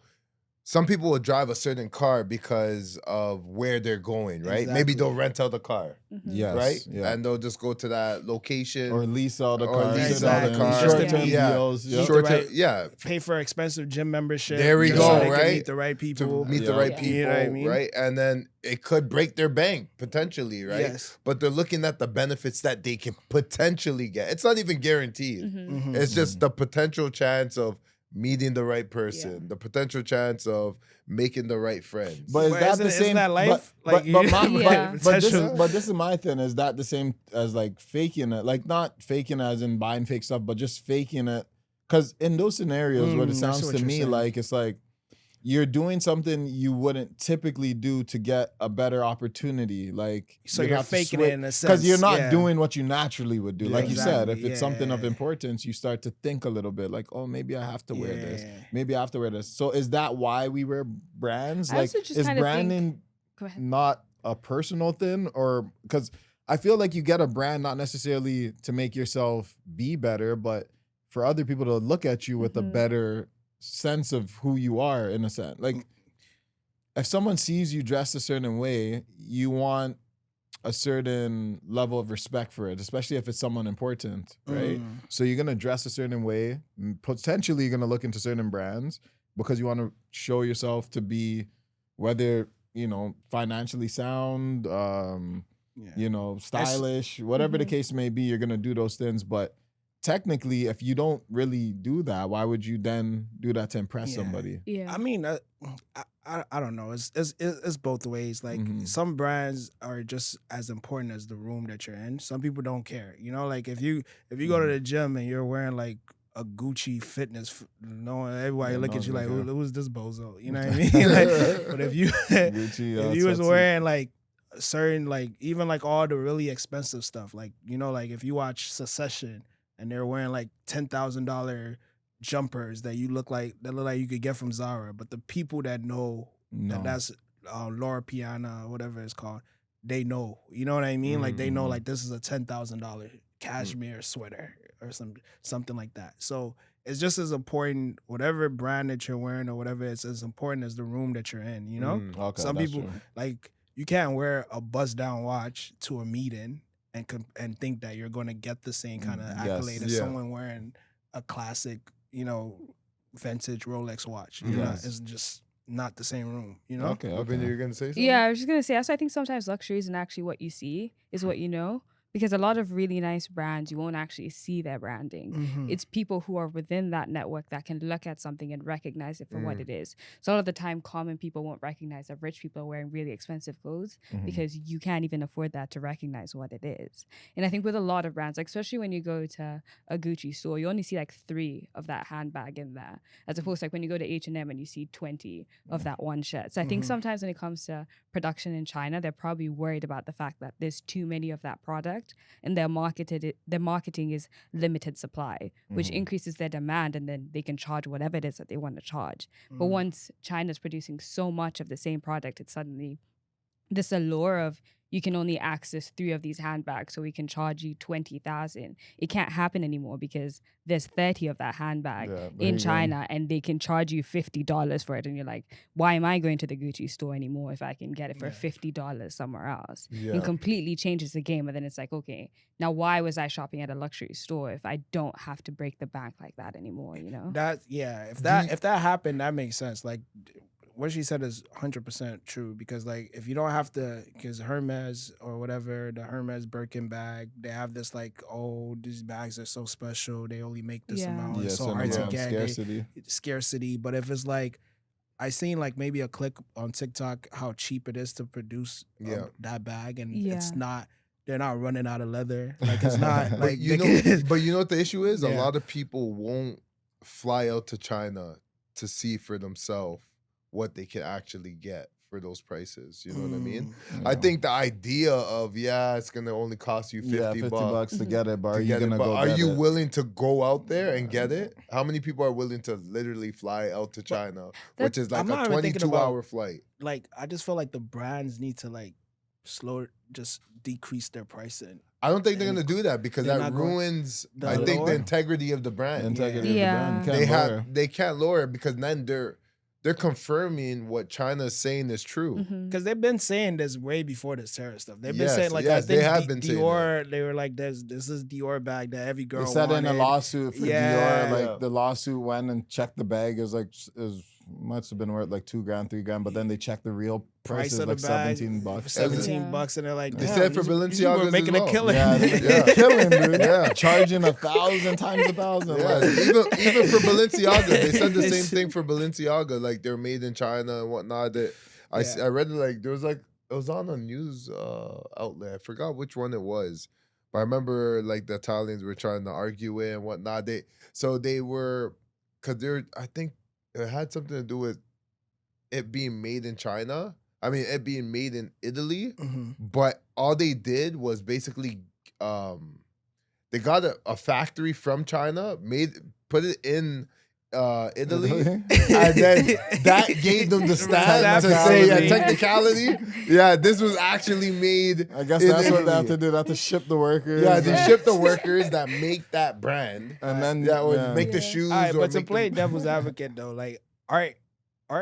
S1: some people will drive a certain car because of where they're going, right? Maybe
S3: Exactly.
S1: they'll rent out the car,
S2: Yes.
S1: right?
S2: Yeah.
S1: And they'll just go to that location.
S2: or lease out the
S1: Or
S2: car.
S1: lease
S2: sit
S1: out the
S2: down,
S1: car.
S2: Short-term
S1: Yeah.
S2: deals. Yep.
S1: Short
S3: Right.
S1: term, yeah,
S3: pay for expensive gym membership.
S1: There we
S3: just
S2: go,
S3: so they can
S1: right?
S3: meet the right people.
S1: to meet the
S2: Yeah.
S1: right
S4: Yeah.
S1: people,
S3: You know what I mean?
S1: right? And then it could break their bank potentially, right?
S3: Yes.
S1: But they're looking at the benefits that they can potentially get. It's not even guaranteed.
S3: Mhm.
S1: It's just the potential chance of meeting the right person,
S4: Yeah.
S1: the potential chance of making the right friends.
S2: But is
S3: But
S2: that
S3: isn't-
S2: the
S3: isn't
S2: same?
S3: that life?
S2: But,
S3: Like,
S2: but, but,
S3: you-
S2: my,
S4: Yeah.
S2: but this is my thing. Is that the same as like faking it? Like not faking as in buying fake stuff, but just faking it. Because in those scenarios, what
S3: I
S2: it
S3: see
S2: sounds
S3: what
S2: to
S3: you're
S2: me
S3: saying.
S2: like it's like you're doing something you wouldn't typically do to get a better opportunity. Like
S3: So
S2: you'd
S3: you're
S2: have to
S3: faking
S2: switch-
S3: it in a sense.
S2: because you're not
S3: yeah.
S2: doing what you naturally would do.
S1: Yeah.
S2: Like you said, if
S3: Exactly,
S2: it's something of
S3: yeah.
S2: importance, you start to think a little bit like, oh, maybe I have to wear this.
S3: Yeah.
S2: Maybe I have to wear this. So is that why we wear brands?
S4: I
S2: Like,
S4: also just
S2: is
S4: kinda think-
S2: branding
S4: Go ahead.
S2: not a personal thing? Or because I feel like you get a brand not necessarily to make yourself be better, but for other people to look at you with a
S4: Mhm.
S2: better sense of who you are in a sense. Like, if someone sees you dressed a certain way, you want a certain level of respect for it, especially if it's someone important, right?
S3: Mm.
S2: So you're gonna dress a certain way. Potentially, you're gonna look into certain brands because you want to show yourself to be, whether financially sound,
S3: Yeah.
S2: stylish, whatever the
S4: Mhm.
S2: case may be. You're gonna do those things, but technically, if you don't really do that, why would you then do that to impress
S3: Yeah.
S2: somebody?
S4: Yeah.
S3: I mean, I don't know. It's both ways. Like
S2: Mhm.
S3: some brands are just as important as the room that you're in. Some people don't care. Like if you go to the gym and you're wearing like a Gucci fitness, everybody
S2: Yeah,
S3: look
S2: no
S3: at you
S2: one's
S3: like,
S2: gonna
S3: who's this bozo? You know what I mean? Like, but if you
S2: Gucci,
S3: if you was
S2: sweatsuit.
S3: wearing like certain like even like all the really expensive stuff, like like if you watch Succession and they're wearing like $10,000 jumpers that look like you could get from Zara, but the people that know
S2: No.
S3: that's Laura Piana, whatever it's called, they know. You know what I mean? Like they know
S2: Mhm.
S3: like this is a $10,000 cashmere sweater or something like that. So it's just as important, whatever brand that you're wearing or whatever, it's as important as the room that you're in,
S2: Okay,
S3: Some
S2: that's
S3: people
S2: true.
S3: like you can't wear a buzz down watch to a meeting and think that you're going to get the same kind of
S2: Yes.
S3: accolade as
S1: Yeah.
S3: someone wearing a classic, vintage Rolex watch.
S2: Yes.
S3: It's just not the same room,
S2: Okay,
S1: Lavinia,
S2: okay.
S1: you're gonna say something?
S4: Yeah, I was just gonna say. Also, I think sometimes luxury isn't actually what you see; is what you know. because a lot of really nice brands, you won't actually see their branding.
S3: Mhm.
S4: It's people who are within that network that can look at something and recognize it for what
S1: Mm.
S4: it is. So a lot of the time, common people won't recognize that rich people are wearing really expensive clothes because you can't even afford that to recognize what it is. And I think with a lot of brands, like especially when you go to a Gucci store, you only see like 3 of that handbag in there, as opposed to like when you go to H&M and you see 20 of that one shirt. So I think
S3: Mhm.
S4: sometimes when it comes to production in China, they're probably worried about the fact that there's too many of that product, and their marketing is limited supply, which increases their demand, and then they can charge whatever it is that they want to charge. But
S3: Mm.
S4: once China's producing so much of the same product, it's suddenly this allure of you can only access 3 of these handbags, so we can charge you 20,000. It can't happen anymore because there's 30 of that handbag in China, and they can charge you $50 for it, and you're like, why am I going to the Gucci store anymore if I can get it for $50 somewhere else?
S1: Yeah.
S4: It completely changes the game, and then it's like, okay, now why was I shopping at a luxury store if I don't have to break the bank like that anymore? You know?
S3: If that happened, that makes sense. Like what she said is 100% true, because like if you don't have to, because Hermes or whatever, the Hermes Birkin bag, they have this like, oh, these bags are so special, they only make this
S4: Yeah.
S3: amount,
S2: Yeah,
S3: it's so
S2: so
S3: hard to
S2: amount,
S3: get.
S2: scarcity.
S3: Scarcity. But if it's like, I seen like maybe a clip on TikTok how cheap it is to produce
S1: Yeah.
S3: that bag, and
S4: Yeah.
S3: it's not. They're not running out of leather. Like it's not
S1: But
S3: like
S1: you
S3: they
S1: know,
S3: can-
S1: but you know what the issue is? A
S3: Yeah.
S1: lot of people won't fly out to China to see for themselves what they can actually get for those prices. You know what I mean? I think the idea of it's gonna only cost you 50 bucks
S2: to get it, but
S1: to
S2: are you
S1: get it,
S2: gonna
S1: but
S2: go
S1: are
S2: get
S1: you
S2: it?
S1: willing to go out there and get it? How many people are willing to literally fly out to China, which is like
S3: I'm not
S1: a
S3: even thinking
S1: 22-hour flight?
S3: like I just feel like the brands need to like just decrease their pricing.
S1: I don't think they're
S3: And
S1: gonna do that because
S3: they're
S1: that
S3: not going-
S1: ruins,
S3: the
S1: I think, the
S3: lower?
S1: integrity of the brand.
S2: Integrity
S4: Yeah.
S2: of the brand. You can't lower.
S1: They can't lower it because then they're confirming what China is saying is true.
S4: Mhm.
S3: Because they've been saying this way before this tariff stuff. They've been
S1: Yes,
S3: saying like
S1: yes,
S3: I
S1: they
S3: think
S1: have been saying
S3: Dior. They were like, this is Dior bag that every girl
S2: They said in a
S3: wanted.
S2: lawsuit for
S3: Yeah.
S2: Dior, like
S1: Yeah.
S2: the lawsuit went and checked the bag. It was must have been worth like $2,000, $3,000, but then they checked the real price
S3: Price
S2: is
S3: of
S2: like
S3: the bag,
S2: $17.
S3: $17, and they're like,
S1: They
S3: damn,
S1: said for
S3: these people
S1: Balenciagas
S3: are making
S1: as
S3: a
S1: well.
S3: killing.
S2: Yeah,
S1: Yeah.
S2: killing, dude.
S1: Yeah.
S2: Charging 1,000 times 1,000.
S1: Yeah,
S2: Like,
S1: even for Balenciaga, they said the same thing for Balenciaga. Like they're made in China and whatnot. I read it like there was like it was on a news outlet. I forgot which one it was, but I remember like the Italians were trying to argue it and whatnot. They were because I think it had something to do with it being made in China. I mean, it being made in Italy.
S3: Mhm.
S1: But all they did was basically they got a factory from China, put it in Italy, and then that gave them the stat to say technicality. Yeah, this was actually made.
S2: I guess
S1: in
S2: that's what they have
S1: Italy.
S2: to do. They have to ship the workers.
S1: Yeah, they ship the workers that make that brand,
S2: and then
S1: or make the
S4: Yeah.
S1: shoes.
S3: All right,
S1: or
S3: but to
S1: make
S3: play
S1: the-
S3: devil's advocate though, like art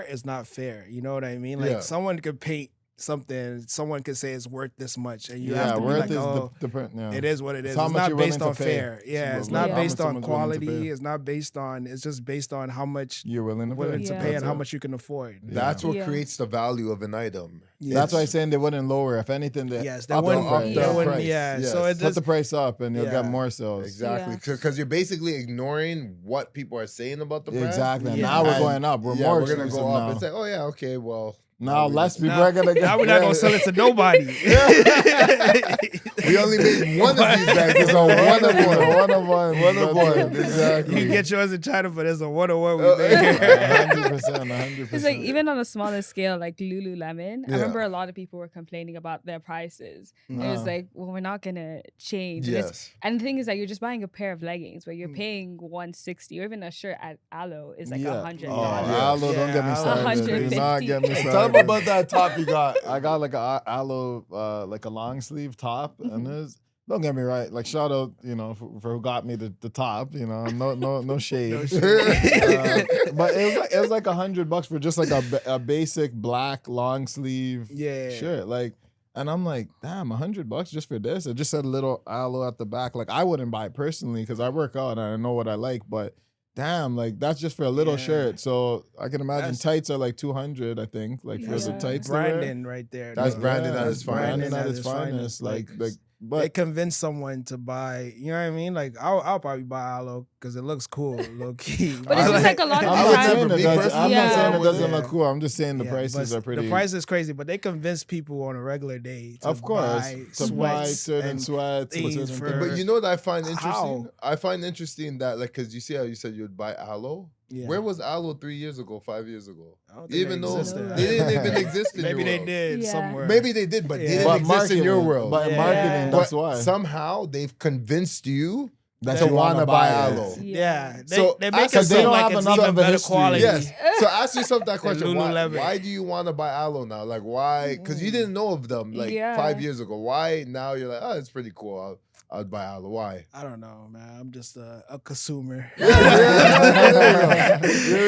S3: is not fair. You know what I mean? Like
S1: Yeah.
S3: someone could paint something, someone could say it's worth this much, and you have
S2: yeah,
S3: to be
S2: worth
S3: like,
S2: is
S3: oh,
S2: yeah.
S3: it is what it is.
S2: how
S3: It's
S2: much
S3: not
S2: you're willing
S3: based
S2: to
S3: on
S2: pay.
S3: fair. Yeah, it's not
S4: Yeah.
S3: based on
S2: How much someone's willing to
S3: quality.
S2: pay.
S3: It's not based on. It's just based on how much
S2: You're willing to pay.
S3: willing to
S4: Yeah.
S3: pay and
S2: That's
S3: how
S2: it.
S3: much you can afford.
S1: That's what
S4: Yeah.
S1: creates the value of an item.
S2: That's why I'm saying they wouldn't lower. If anything, they
S3: Yes, they
S2: up
S3: wouldn't.
S2: the price.
S3: They
S4: Yeah.
S3: wouldn't.
S1: Price,
S3: Yeah,
S1: yes.
S3: so it
S2: Put
S3: just
S2: the price up, and you'll
S3: Yeah.
S2: get more sales.
S1: Exactly, because you're basically ignoring what people are saying about the brand.
S2: Exactly. And
S3: Yeah.
S2: now we're
S1: And-
S2: going up. We're
S1: yeah,
S2: more
S1: we're gonna
S2: expensive
S1: go up
S2: now.
S1: and say, oh yeah, okay, well
S2: Now
S1: we
S2: less
S1: just-
S2: people are gonna get.
S3: now we're not gonna sell it to nobody.
S1: we only made one of these bags. It's a one of one.
S2: One of one.
S1: One of one.
S3: You
S1: Exactly.
S3: can get yours in China, but there's a 101 we made.
S2: 100%. 100%.
S4: It's like even on a smaller scale, like Lululemon. I
S1: Yeah.
S4: remember a lot of people were complaining about their prices. And it was like, well, we're not gonna change. And
S1: Yes.
S4: and the thing is that you're just buying a pair of leggings where you're paying $160, or even a shirt at Aloe is like $100.
S2: Oh,
S1: Yeah.
S2: aloe, don't get me
S3: Yeah,
S2: started. Do not get me
S4: 150.
S2: started.
S1: Tell them about that top you got.
S2: I got like a aloe, like a long sleeve top, and it's. Don't get me right. Like shout out, for who got me the top. No shade. But it was like $100 for just like a basic black long sleeve
S3: Yeah.
S2: shirt. Like, and I'm like, damn, $100 just for this. It just said a little aloe at the back. Like I wouldn't buy it personally because I work out and I know what I like, but. Damn, like that's just for a little
S3: Yeah.
S2: shirt. So I can imagine
S3: That's-
S2: tights are like 200, I think. Like for the
S4: Yeah.
S2: tights. to wear.
S3: Brandon right there.
S1: That's
S3: though.
S1: branding at
S2: that's
S1: its finest.
S2: Branding at its finest. Like
S3: they convince someone to buy. You know what I mean? Like I'll probably buy aloe because it looks cool, low key.
S4: But it's just like a lot of
S2: I'm
S4: the
S2: not
S4: time.
S2: saying it doesn't. I'm not saying it
S1: Yeah.
S2: doesn't look cool. I'm just saying the
S3: Yeah,
S2: prices
S3: but
S2: are pretty.
S3: The price is crazy, but they convince people on a regular day to
S2: Of course,
S3: buy
S2: to buy
S3: sweats
S2: certain
S3: and
S2: sweats,
S3: things
S2: certain
S3: for-
S2: things.
S1: But you know what I find interesting?
S3: How?
S1: I find interesting that like because you see how you said you'd buy aloe.
S3: Yeah.
S1: Where was aloe 3 years ago, 5 years ago?
S3: I don't think
S1: Even
S3: they
S1: though
S3: existed.
S1: they didn't even exist in
S3: Maybe
S1: your
S3: they
S1: world.
S3: did
S4: Yeah.
S3: somewhere.
S1: Maybe they did, but
S3: Yeah.
S1: they didn't exist in your world.
S2: But
S3: Yeah.
S2: marketing, that's
S1: But
S2: why.
S1: somehow they've convinced you
S2: That
S1: to
S2: you wanna
S1: want to buy
S2: buy it.
S1: aloe.
S3: Yeah, they,
S1: So,
S3: they make it
S1: because they
S3: seem
S2: don't
S3: like
S2: have
S3: it's
S2: enough
S3: even
S2: of a
S3: better
S2: history.
S3: quality.
S1: Yes. So ask yourself that question. Why,
S3: Lululemon.
S1: why do you want to buy aloe now? Like why? Because you didn't know of them like
S4: Yeah.
S1: 5 years ago. Why now you're like, oh, it's pretty cool. I'd buy aloe. Why?
S3: I don't know, man. I'm just a consumer.
S1: There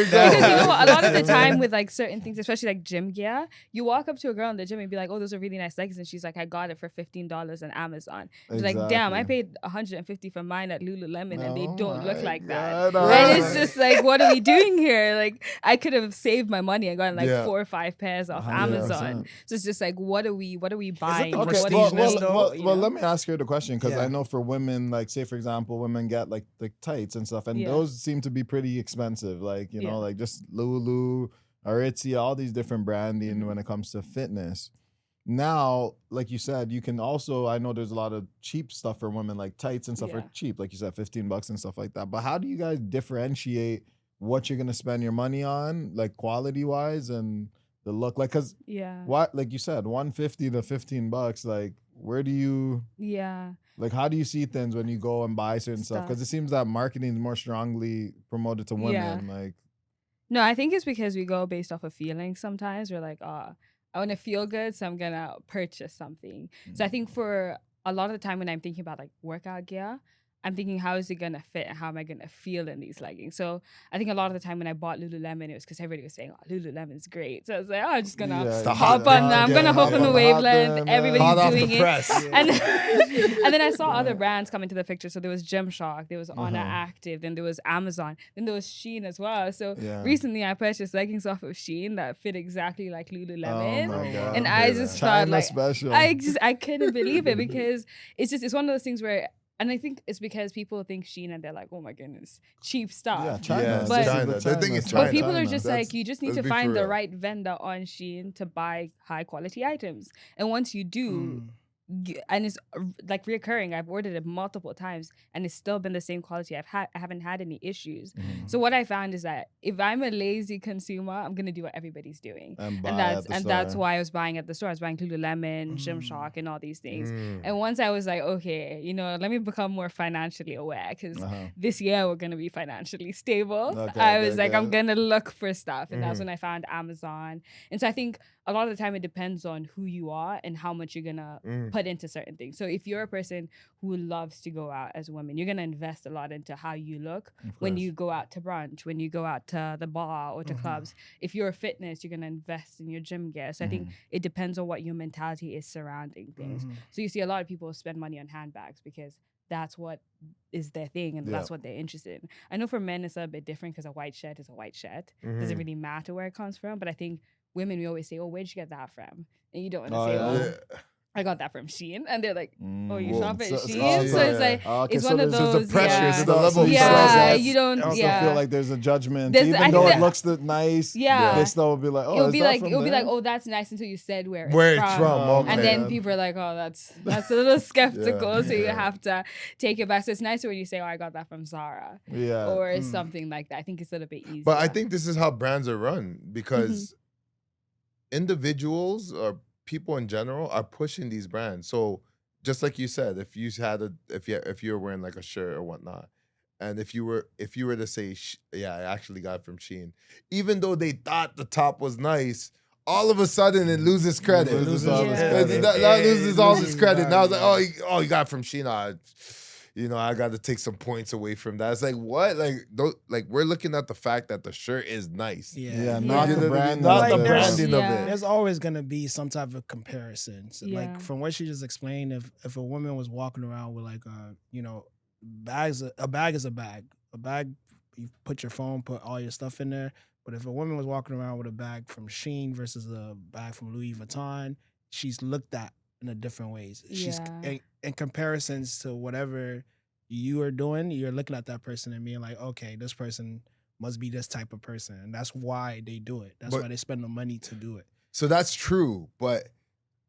S1: we go.
S4: Because you know what, a lot of the time with like certain things, especially like gym gear, you walk up to a girl in the gym and be like, "Oh, those are really nice leggings," and she's like, "I got it for $15 on Amazon." She's like, "Damn, I paid $150 for mine at Lululemon, and they don't look like that."
S2: God,
S4: And it's just like, what are we doing here? Like, I could have saved my money and gotten like
S1: Yeah.
S4: 4 or 5 pairs off
S2: 100%.
S4: Amazon. So it's just like, what are we buying?
S3: the
S4: What
S2: Okay,
S4: are
S3: prestige
S4: we
S2: well,
S3: prestige
S2: well,
S3: though,
S2: well, let me ask her the question because
S3: Yeah.
S2: I know for women, like say for example, women get like the tights and stuff, and
S4: Yeah.
S2: those seem to be pretty expensive. Like you
S4: Yeah.
S2: know, like just Lulu, Aritzia, all these different branding
S4: Mm-hmm.
S2: when it comes to fitness. Now, like you said, you can also. I know there's a lot of cheap stuff for women, like tights and stuff
S4: Yeah.
S2: are cheap, like you said, $15 and stuff like that. But how do you guys differentiate what you're gonna spend your money on, like quality wise and the look? Like, cause
S4: Yeah.
S2: what, like you said, $150 to $15. Like, where do you?
S4: Yeah.
S2: Like, how do you see things when you go and buy certain stuff? Because it seems that marketing is more strongly promoted to women. Like,
S4: No, I think it's because we go based off of feelings sometimes. We're like, oh, I want to feel good, so I'm going to purchase something. So I think for a lot of the time when I'm thinking about like workout gear, I'm thinking, how is it going to fit and how am I going to feel in these leggings? So I think a lot of the time when I bought Lululemon, it was because everybody was saying, oh, Lululemon's great. So I was like, oh, I'm just going to
S1: the
S4: hop
S1: hot
S4: on,
S1: thing.
S4: I'm going to
S1: Yeah,
S4: hop on the
S2: hot
S4: wavelength.
S2: thing,
S4: Everybody's
S1: Hot off
S4: doing
S1: the
S4: it.
S1: press.
S4: And, and then I saw other brands come into the picture. So there was Gymshark, there was Honor Active, then there was Amazon, then there was Shein as well. So
S2: Yeah.
S4: recently I purchased leggings off of Shein that fit exactly like Lululemon.
S2: oh my God.
S4: And I just thought
S2: China
S4: like,
S2: special.
S4: I couldn't believe it because it's one of those things where, and I think it's because people think Shein and they're like, oh my goodness, cheap stuff.
S2: Yeah, China.
S1: Yeah,
S2: This
S4: But-
S2: is the
S1: China. They think it's
S2: stuff.
S4: But people are
S2: China.
S4: just
S1: That's-
S4: like, you just need
S1: let's
S4: to
S1: be for
S4: find the
S1: real.
S4: right vendor on Shein to buy high quality items. And once you do, and it's like reoccurring, I've ordered it multiple times and it's still been the same quality. I haven't had any issues.
S2: Mm-hmm.
S4: So what I found is that if I'm a lazy consumer, I'm gonna do what everybody's doing.
S2: And buy
S4: that's
S2: at the
S4: that's
S2: store.
S4: why I was buying at the store. I was buying Lululemon, Gymshark, and all these things.
S1: Mm.
S4: And once I was like, okay, let me become more financially aware because this year we're gonna be financially stable.
S2: Okay,
S4: I
S2: okay,
S4: was like,
S2: okay.
S4: I'm gonna look for stuff, and that's
S1: Mhm.
S4: when I found Amazon. And so I think a lot of the time it depends on who you are and how much you're gonna
S1: Mm.
S4: put into certain things. So if you're a person who loves to go out as a woman, you're gonna invest a lot into how you look when you go out to brunch, when you go out to the bar or to clubs. If you're a fitness, you're gonna invest in your gym gear. So I think it depends on what your mentality is surrounding things. So you see a lot of people spend money on handbags because that's what is their thing and that's what they're interested in. I know for men it's a bit different because a white shirt is a white shirt. Doesn't really matter where it comes from. But I think women, we always say, oh, where'd you get that from? And you don't want to say,
S2: yeah.
S4: oh, I got that from Shein. And they're like, oh, you
S1: Whoa.
S4: shop at
S2: So-
S4: Shein? So it's like,
S2: okay,
S4: it's
S2: so
S4: one of
S2: there's-
S1: So
S4: those,
S1: the pressure,
S4: yeah.
S1: so the level of
S4: Yeah,
S1: stress.
S4: you don't,
S2: I also
S4: yeah.
S2: feel like there's a judgment.
S3: There's-
S2: Even
S3: I
S2: though
S3: think
S2: it
S4: that-
S2: looks nice,
S4: Yeah.
S2: they still will be like, oh,
S4: It'll
S2: is
S4: be
S2: that
S4: like,
S2: from
S4: it'll be
S2: there?
S4: like, oh, that's nice until you said where
S1: Where
S4: it's
S1: it's
S4: from.
S1: from, okay.
S4: And then people are like, oh, that's a little skeptical. So you
S1: Yeah.
S4: have to take it back. So it's nicer when you say, oh, I got that from Zara
S2: Yeah.
S4: or something like that. I think it's a little bit easier.
S1: But I think this is how brands are run because individuals or people in general are pushing these brands. So just like you said, if you were wearing like a shirt or whatnot, and if you were to say, yeah, I actually got it from Shein, even though they thought the top was nice, all of a sudden it loses credit.
S2: It loses all its
S4: Yeah.
S2: credit.
S1: That loses all its credit. Now it's like,
S3: value.
S1: oh, you got it from Shein. I got to take some points away from that. It's like, what? Like we're looking at the fact that the shirt is nice.
S2: Yeah, not
S4: Yeah.
S2: the brand.
S1: Not
S3: the
S2: of
S1: branding of
S4: Yeah.
S1: it.
S3: There's always gonna be some type of comparison. So
S4: Yeah.
S3: like from what she just explained, if a woman was walking around with like bags, a bag is a bag. A bag, you put your phone, put all your stuff in there. But if a woman was walking around with a bag from Shein versus a bag from Louis Vuitton, she's looked at in a different ways.
S4: Yeah.
S3: In comparisons to whatever you are doing, you're looking at that person and being like, okay, this person must be this type of person, and that's why they do it. That's
S1: But-
S3: why they spend the money to do it.
S1: So that's true, but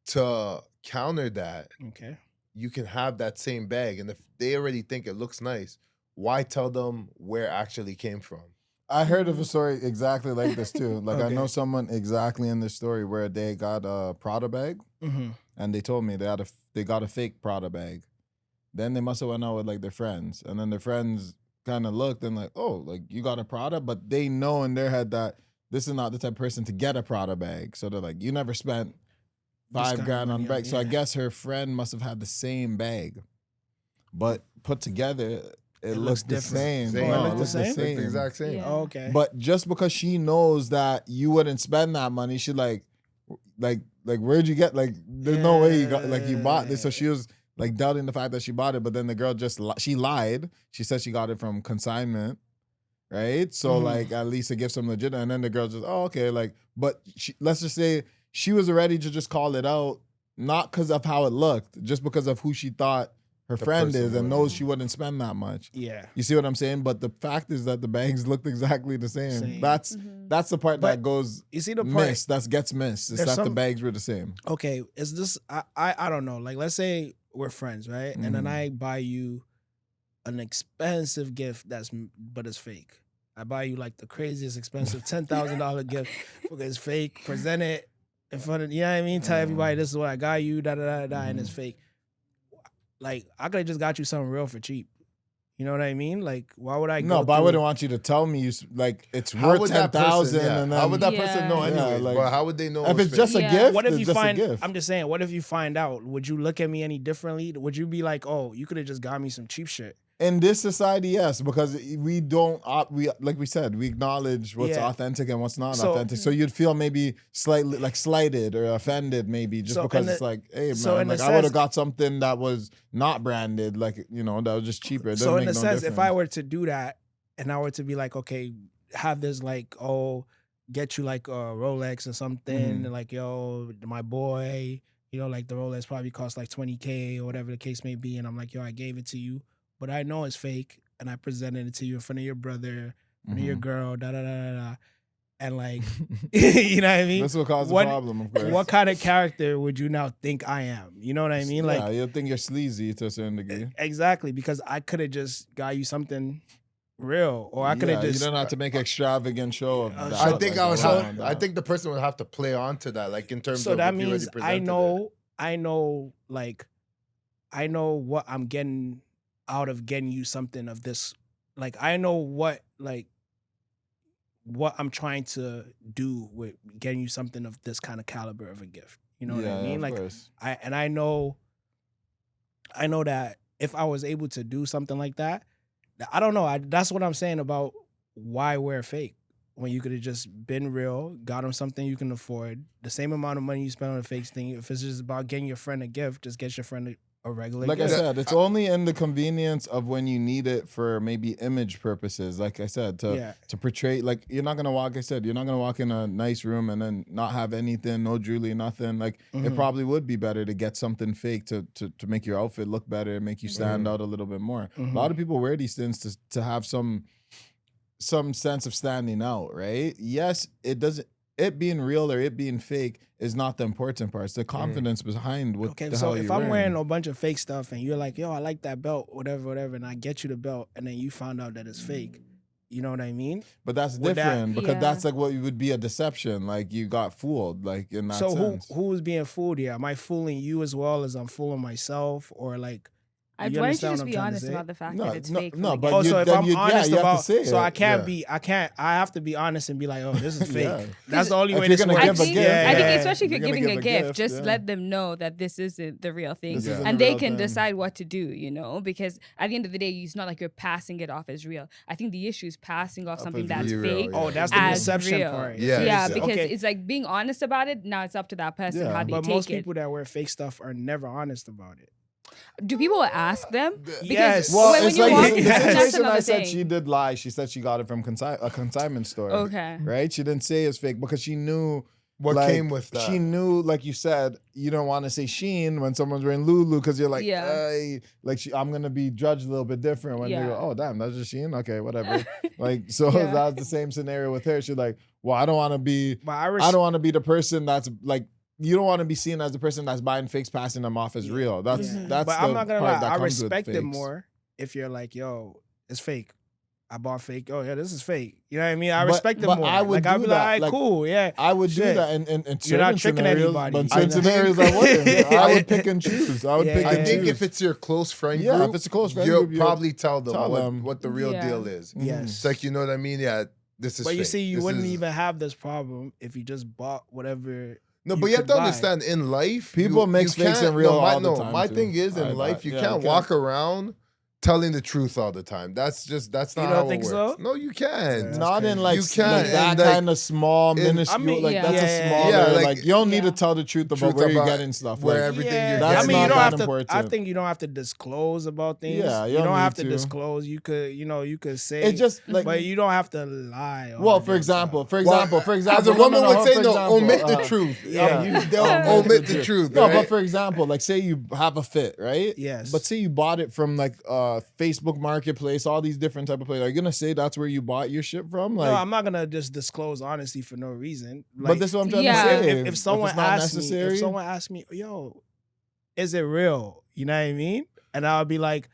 S1: to counter that,
S3: Okay.
S1: you can have that same bag, and if they already think it looks nice, why tell them where it actually came from?
S2: I heard of a story exactly like this too. Like I
S3: Okay.
S2: know someone exactly in this story where they got a Prada bag,
S3: Mm-hmm.
S2: and they told me they got a fake Prada bag. Then they must have went out with like their friends, and then their friends kind of looked and like, oh, like you got a Prada, but they know in their head that this is not the type of person to get a Prada bag. So they're like, you never spent
S3: This kind of
S2: $5,000 on
S3: money
S2: a bag. So I
S3: yeah.
S2: guess her friend must have had the same bag, but put together, it
S3: looks
S2: looked the
S3: different.
S2: same.
S1: Same.
S2: No,
S3: Oh, it
S2: it
S3: looked the
S2: looked
S3: same?
S1: Like the exact same.
S4: Yeah.
S3: Oh, okay.
S2: But just because she knows that you wouldn't spend that money, she like where'd you get, like there's no way you got, like you bought this. So she was like doubting the fact that she bought it, but then the girl just she lied. She said she got it from consignment, right? So
S3: Mhm.
S2: like at least it gives some legit. And then the girl just, oh, okay, like, but let's just say she was ready to just call it out, not because of how it looked, just because of who she thought her
S1: The
S2: friend
S1: person
S2: is and
S1: was.
S2: knows she wouldn't spend that much.
S3: Yeah.
S2: You see what I'm saying? But the fact is that the bags looked exactly the same.
S3: Same.
S2: That's
S4: Mhm.
S2: that's the part
S3: But
S2: that goes
S3: You see the part.
S2: missed. That gets missed. It's
S3: There's
S2: that the
S3: some-
S2: bags were the same.
S3: Okay, is this I don't know. Like let's say we're friends, right? And then
S2: Mhm.
S3: I buy you an expensive gift but it's fake. I buy you like the craziest expensive $10,000 gift because it's fake. Present it in front of, you know what I mean? Tell everybody this is what I got you, da da da da, and it's fake. Like I could have just got you something real for cheap. You know what I mean? Like why would I?
S2: No,
S3: go
S2: but I
S3: through-
S2: wouldn't want you to tell me like it's
S1: How
S2: worth
S1: would that person?
S2: 10,000
S1: Yeah.
S2: and
S1: How would
S2: then
S1: that person know
S2: Yeah,
S1: anyway?
S2: like-
S1: But how would they know?
S2: if
S1: it was
S2: it's just
S1: fake?
S2: a
S4: Yeah.
S2: gift,
S3: What if
S2: it's
S3: you
S2: just
S3: find?
S2: a gift.
S3: I'm just saying. What if you find out? Would you look at me any differently? Would you be like, "Oh, you could have just got me some cheap shit"?
S2: In this society, yes, because we don't we like we said, we acknowledge what's
S3: Yeah.
S2: authentic and what's not
S3: So-
S2: authentic. So you'd feel maybe slightly like slighted or offended, maybe just
S3: So
S2: because
S3: in
S2: it's
S3: the-
S2: like, hey
S3: so
S2: man,
S3: in the
S2: like I would have
S3: sense-
S2: got something that was not branded, like that was just cheaper. It
S3: So
S2: doesn't
S3: in
S2: make
S3: a
S2: no
S3: sense,
S2: difference.
S3: if I were to do that, and I were to be like, okay, have this like, oh, get you like a Rolex or something,
S2: Mhm.
S3: and like, yo, my boy, like the Rolex probably cost like $20K or whatever the case may be, and I'm like, yo, I gave it to you, but I know it's fake, and I presented it to you in front of your brother, in front of your
S2: Mhm.
S3: girl, da da da da da, and like, you know what I mean?
S2: This will cause
S3: What-
S2: a problem, of course.
S3: What kind of character would you now think I am? You know what I mean?
S2: yeah,
S3: Like,
S2: you'll think you're sleazy to a certain degree.
S3: exactly, because I could have just got you something real, or I could have
S2: Yeah,
S3: just.
S2: you don't have to make extravagant show of
S3: Uh,
S2: that.
S1: I think
S2: like,
S1: I would
S2: oh,
S1: have.
S2: no.
S1: I think the person would have to play on to that, like in terms
S3: So
S1: of
S3: that
S1: if you already
S3: means
S1: presented
S3: I know, like, I know what I'm getting out of getting you something of this. Like, I know what I'm trying to do with getting you something of this kind of caliber of a gift. You know what I mean?
S2: of
S3: Like,
S2: course.
S3: I know that if I was able to do something like that, I don't know. That's what I'm saying about why wear fake when you could have just been real, got them something you can afford, the same amount of money you spend on a fake thing. If it's just about getting your friend a gift, just get your friend a regular
S2: Like I
S3: gift.
S2: said, it's only in the convenience of when you need it for maybe image purposes. Like I said, to portray, like you're not gonna walk. I said you're not gonna walk in a nice room and then not have anything, no jewelry, nothing. Like it
S3: Mhm.
S2: probably would be better to get something fake to make your outfit look better, make you stand
S1: Mhm.
S2: out a little bit more.
S3: Mhm.
S2: A lot of people wear these things to have some sense of standing out, right? Yes, it doesn't. It being real or it being fake is not the important part. It's the confidence behind what
S3: Okay,
S2: the
S3: so
S2: hell
S3: if
S2: you're
S3: I'm wearing
S2: wearing.
S3: a bunch of fake stuff and you're like, yo, I like that belt, whatever, and I get you the belt, and then you found out that it's fake, you know what I mean?
S2: But that's
S3: Would that-
S2: different because
S4: Yeah.
S2: that's like what would be a deception. Like you got fooled, like in that
S3: So
S2: sense.
S3: who is being fooled here? Am I fooling you as well as I'm fooling myself, or like?
S4: Why
S3: You
S4: don't you
S3: understand
S4: just
S3: what I'm
S4: be
S3: trying to
S4: honest
S3: say?
S4: about the fact
S2: No,
S4: that it's
S2: no,
S4: fake?
S2: no,
S4: from the
S2: but
S4: get-go?
S3: Oh, so if
S2: then
S3: I'm
S2: you- yeah,
S3: honest
S2: you have to
S3: about,
S2: say
S3: so
S2: it,
S3: I have to be honest and be like, oh, this is fake.
S2: Yeah.
S3: That's the only
S2: If
S3: way
S2: you're
S3: this
S2: gonna
S3: works.
S2: give a gift,
S4: I think
S2: yeah.
S4: especially if
S2: You're
S4: you're
S2: gonna
S4: giving
S2: give
S4: a
S2: a
S4: gift,
S2: gift,
S4: just
S2: yeah.
S4: let them know that this isn't the real thing,
S2: This isn't
S4: and
S2: the
S4: they
S2: real
S4: can
S2: thing.
S4: decide what to do. Because at the end of the day, it's not like you're passing it off as real. I think the issue is passing off
S1: Off
S4: something
S1: as
S4: that's
S1: real,
S4: fake.
S1: yeah.
S3: Oh, that's the
S4: as
S3: deception
S4: real.
S3: part.
S1: Yeah,
S4: Yeah,
S1: exactly.
S4: because
S3: Okay.
S4: it's like being honest about it. Now it's up to that person
S2: Yeah.
S4: how they
S3: But
S4: take
S3: most
S4: it.
S3: people that wear fake stuff are never honest about it.
S4: Do people ask them? Because
S3: Yes.
S2: Well,
S4: when
S2: it's
S4: you
S2: like
S4: walk
S2: the
S4: in, that's
S2: situation
S4: another
S2: I said
S4: thing.
S2: she did lie. She said she got it from a consignment store.
S4: Okay.
S2: Right? She didn't say it's fake because she knew
S1: What
S2: like,
S1: came with that?
S2: She knew, like you said, you don't want to say Shein when someone's wearing Lulu because you're like,
S4: Yeah.
S2: "Ay," I'm gonna be judged a little bit different when they go,
S4: Yeah.
S2: oh damn, that's just Shein, okay, whatever. Like, so
S4: Yeah.
S2: that's the same scenario with her. She's like, well, I don't want to be,
S3: But
S2: I don't want to be the person that's like. You don't want to be seen as the person that's buying fakes, passing them off as real. That's
S3: But
S2: the
S3: I'm not gonna
S2: part
S3: lie,
S2: that
S3: I
S2: comes with
S3: respect it
S2: fakes.
S3: more if you're like, yo, it's fake. I bought fake. Oh yeah, this is fake. You know what I mean? I
S2: But-
S3: respect it
S2: but
S3: more.
S2: I would
S3: like I'd
S2: do
S3: be
S2: that.
S3: like, all right,
S2: Like,
S3: cool, yeah.
S2: I would do
S3: Shit.
S2: that in
S3: You're not
S2: certain
S3: tricking
S2: scenarios,
S3: anybody.
S2: but in
S3: I
S2: certain
S1: think-
S2: scenarios I wouldn't. I would pick and choose. I would
S3: Yeah,
S2: pick
S3: yeah,
S2: and
S1: I think
S2: choose.
S1: if it's your close friend
S2: Yeah,
S1: group,
S2: if it's a close friend
S1: you'll
S2: group, you'll
S1: probably tell them
S2: tell them.
S1: what the real
S4: Yeah.
S1: deal is.
S3: Yes.
S1: It's like, you know what I mean? Yeah, this is
S3: But you
S1: fake.
S3: see, you
S1: This
S3: wouldn't
S1: is-
S3: even have this problem if you just bought whatever.
S1: No, but you have
S3: could
S1: to
S3: buy.
S1: understand, in life,
S2: People mix fakes and real
S1: my,
S2: all the time,
S1: my
S2: too.
S1: thing is, in
S2: I-
S1: life, you
S2: yeah,
S1: can't
S2: okay.
S1: walk around telling the truth all the time. That's not
S3: You
S1: how
S3: don't
S1: it
S3: think
S1: works.
S3: so?
S1: No, you can't.
S3: Yeah.
S2: Not in like,
S1: You
S2: like
S1: can't,
S2: that
S1: and, like,
S2: kind of small,
S1: in-
S2: minuscule.
S3: I mean,
S2: like
S3: yeah,
S2: that's
S3: yeah,
S2: a
S3: yeah,
S2: smaller.
S1: yeah.
S2: Like, you don't need to
S1: Yeah.
S2: tell the truth about
S1: Truth
S2: where you're
S1: about
S2: getting stuff.
S1: where
S2: Like,
S1: everything
S3: Yeah,
S1: you're
S2: That's
S3: I mean,
S2: not
S3: you don't
S2: that
S3: have to.
S2: important.
S3: I think you don't have to disclose about things.
S2: Yeah, you
S3: you
S2: don't
S3: don't have
S2: need
S3: to
S2: to.
S3: disclose. You could, you could say.
S2: it's just like.
S3: but you don't have to lie. all
S2: Well,
S3: the
S2: for
S3: damn
S2: example,
S3: time.
S2: for example,
S1: As a woman would say, no, omit the
S2: truth.
S1: truth.
S3: Yeah.
S2: you don't
S1: Omit the truth.
S2: No,
S1: right?
S2: but for example, like say you have a fit, right?
S3: Yes.
S2: But say you bought it from like Facebook Marketplace, all these different type of places. Are you gonna say that's where you bought your shit from? Like,
S3: no, I'm not gonna just disclose honesty for no reason.
S2: but this is what I'm trying
S4: Yeah.
S2: to say.
S3: if someone
S2: it's not
S3: asks me,
S2: necessary,
S3: if someone asks me, yo, is it real? You know what I mean? And I'll be like,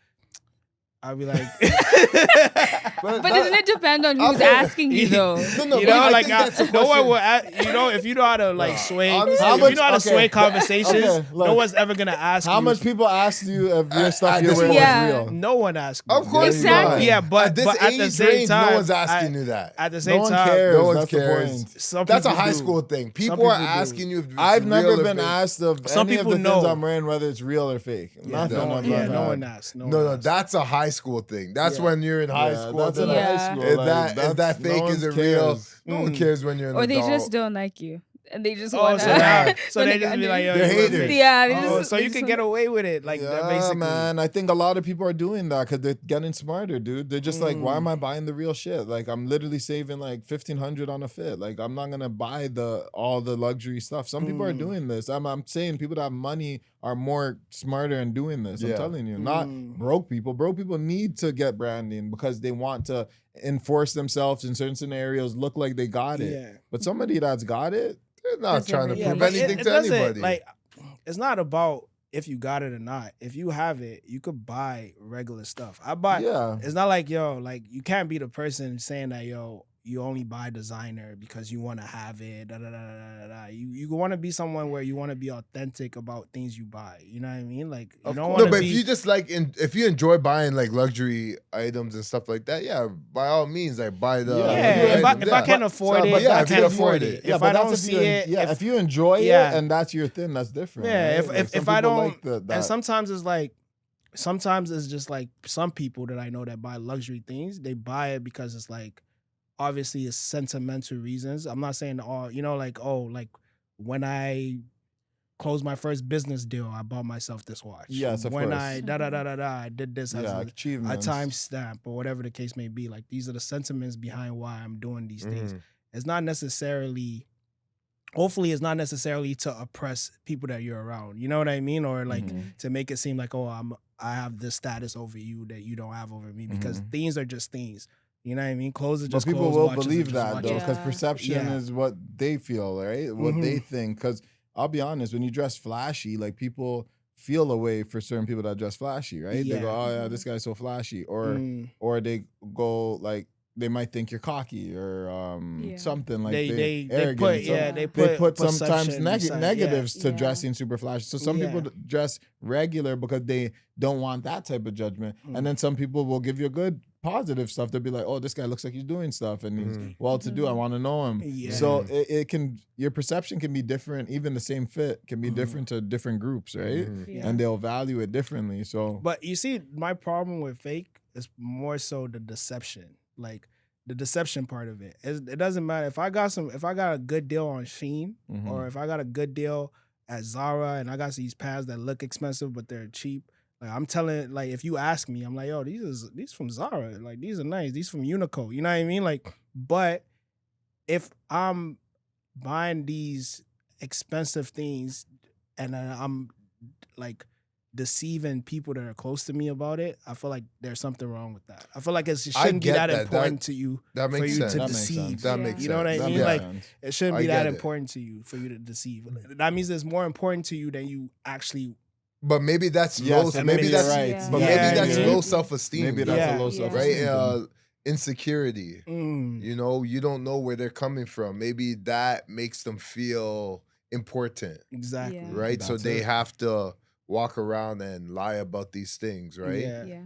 S4: But doesn't it depend on who's
S1: Okay.
S4: asking you though?
S1: No,
S3: you
S1: but
S3: know,
S1: I
S3: like
S1: think that's a
S3: no one
S1: question.
S3: will. If you know how to like sway,
S1: honestly,
S2: How
S3: if
S2: much-
S3: you know how to
S2: okay,
S3: sway conversations,
S2: okay, look.
S3: no one's ever gonna ask
S2: how
S3: you.
S2: much people ask you if your stuff
S1: at
S2: you're
S1: this
S2: wearing
S1: point.
S4: Yeah.
S2: is real?
S3: No one asks. Me.
S1: Of course
S4: Exactly.
S1: not.
S3: Yeah, but
S1: at this
S3: but at
S1: age
S3: the same
S1: range,
S3: time,
S1: no one's asking you that.
S3: At the
S2: No
S3: same
S2: one
S3: time,
S2: cares.
S1: No one
S2: That's
S1: cares.
S2: the point.
S3: some
S1: That's a
S3: people
S1: high
S3: do.
S1: school thing. People
S3: people
S1: are
S3: do.
S1: asking you if it's
S2: I've never
S1: real or
S2: been
S1: fake.
S2: asked of
S3: Some
S2: any of
S3: people
S2: the
S3: know.
S2: things I'm wearing, whether it's real or fake.
S3: Yeah,
S2: Nothing
S1: no,
S2: of
S3: yeah,
S2: that.
S3: no one asks.
S1: No, that's a high school thing. That's
S3: Yeah.
S1: when you're in high school.
S2: That's in
S1: then
S4: Yeah.
S2: high school.
S1: Is
S2: like,
S1: that
S2: that's-
S1: fake?
S2: no
S1: Is
S2: one
S1: it real?
S2: cares.
S1: No one cares when you're an
S4: Or they
S1: adult.
S4: just don't like you, and they just
S3: Oh,
S4: want
S3: so now, so
S4: when
S3: they
S4: they
S3: just
S4: got
S3: be
S4: you.
S3: like, yo,
S1: They're
S3: you look
S1: haters.
S3: fake.
S4: Yeah, they
S3: Oh,
S4: just-
S3: so
S4: they
S3: you
S4: just
S3: can
S4: want-
S3: get away with it, like that
S2: Yeah,
S3: basically.
S2: man. I think a lot of people are doing that because they're getting smarter, dude. They're just like, why am I buying the real shit? Like, I'm literally saving like $1,500 on a fit. Like, I'm not gonna buy all the luxury stuff. Some people are doing this. I'm saying people that have money are more smarter in doing this. I'm
S1: Yeah.
S2: telling you, not broke people. Broke people need to get branding because they want to enforce themselves in certain scenarios, look like they got it.
S3: Yeah.
S2: But somebody that's got it,
S1: They're not
S4: That's
S1: trying to
S4: everything.
S1: prove
S3: but
S1: anything
S3: it
S1: to
S3: doesn't,
S1: anybody.
S3: Like, it's not about if you got it or not. If you have it, you could buy regular stuff. I buy.
S2: yeah.
S3: It's not like, yo, like you can't be the person saying that, yo, you only buy designer because you want to have it. Da, da, da, da, da, da. You want to be someone where you want to be authentic about things you buy. You know what I mean? Like you don't want
S1: no,
S3: to
S1: but
S3: be.
S1: if you just like, if you enjoy buying like luxury items and stuff like that, yeah, by all means, like buy the.
S2: Yeah,
S3: yeah,
S1: luxury
S3: if I
S1: items,
S3: can't
S1: yeah.
S3: afford
S1: So,
S3: it,
S1: but yeah,
S3: I
S1: if you
S3: can't
S1: can afford it.
S3: If I don't see it,
S2: if you enjoy
S3: yeah.
S2: it and that's your thing, that's different.
S3: Yeah,
S2: right?
S3: if
S2: Like, some
S3: if I
S2: people
S3: don't,
S2: like that.
S3: and sometimes it's just like some people that I know that buy luxury things, they buy it because it's like obviously it's sentimental reasons. I'm not saying all, like like when I closed my first business deal, I bought myself this watch.
S2: Yes, of
S3: when
S2: course.
S3: I I did this as
S2: yeah,
S3: a
S2: achievements.
S3: timestamp or whatever the case may be. Like these are the sentiments behind why I'm doing these things.
S1: Mhm.
S3: It's not necessarily. Hopefully, it's not necessarily to oppress people that you're around. You know what I mean, or like to make it seem like, oh, I have this status over you that you don't have over me, because things are just things. You know what I mean? Clothes are
S2: But
S3: just
S2: people
S3: clothes,
S2: will
S3: watches are
S2: believe
S3: just
S2: that
S3: watches.
S2: though, because
S4: Yeah.
S2: perception
S3: Yeah.
S2: is what they feel, right? What they think. Because I'll be honest, when you dress flashy, like people feel a way for certain people that dress flashy, right? They go,
S3: Yeah.
S2: oh yeah, this guy's so flashy, or they go like. They might think you're cocky or
S4: Yeah.
S2: something like
S3: They
S2: arrogant.
S3: put
S2: Some-
S3: they
S2: they put sometimes
S3: perception beside-
S2: negatives to
S4: Yeah.
S2: dressing super flashy. So some people
S3: Yeah.
S2: dress regular because they don't want that type of judgment. And then some people will give you good positive stuff. They'll be like, oh, this guy looks like he's doing stuff and he's well-to-do. I want to know him.
S3: Yeah.
S2: So it can, your perception can be different. Even the same fit can be different to different groups, right?
S4: Yeah.
S2: And they'll value it differently. So
S3: But you see, my problem with fake is more so the deception, like the deception part of it. It doesn't matter if I got a good deal on Shein, or if I got a good deal at Zara, and I got these pads that look expensive but they're cheap. Like I'm telling, like if you ask me, I'm like, yo, these from Zara, like these are nice. These from Uniqlo, you know what I mean? Like, but if I'm buying these expensive things, and I'm like deceiving people that are close to me about it, I feel like there's something wrong with that. I feel like it shouldn't be
S1: get
S3: that
S1: that.
S3: important to you
S1: That
S3: for
S1: makes
S3: you
S1: sense.
S3: to
S2: That makes
S3: deceive.
S2: sense.
S1: That
S4: Yeah.
S1: makes
S3: You know what I
S1: sense.
S3: mean?
S2: That
S3: Like,
S2: makes sense.
S3: it shouldn't
S1: I
S3: be that
S1: get it.
S3: important to you for you to deceive. That means it's more important to you than you actually.
S1: But maybe that's
S2: Yes,
S1: low.
S2: and
S1: Maybe
S2: maybe
S1: that's
S2: you're right.
S4: Yeah.
S1: But
S3: Yeah,
S1: maybe that's
S3: maybe.
S1: low self-esteem.
S2: Maybe
S1: though,
S2: that's
S3: Yeah.
S2: a low
S4: Yeah.
S2: self-esteem
S1: right?
S2: thing.
S1: Insecurity. You know, you don't know where they're coming from. Maybe that makes them feel important,
S3: Exactly.
S4: Yeah.
S1: right? So
S2: That's
S1: they
S2: it.
S1: have to walk around and lie about these things, right?
S3: Yeah.
S4: Yeah.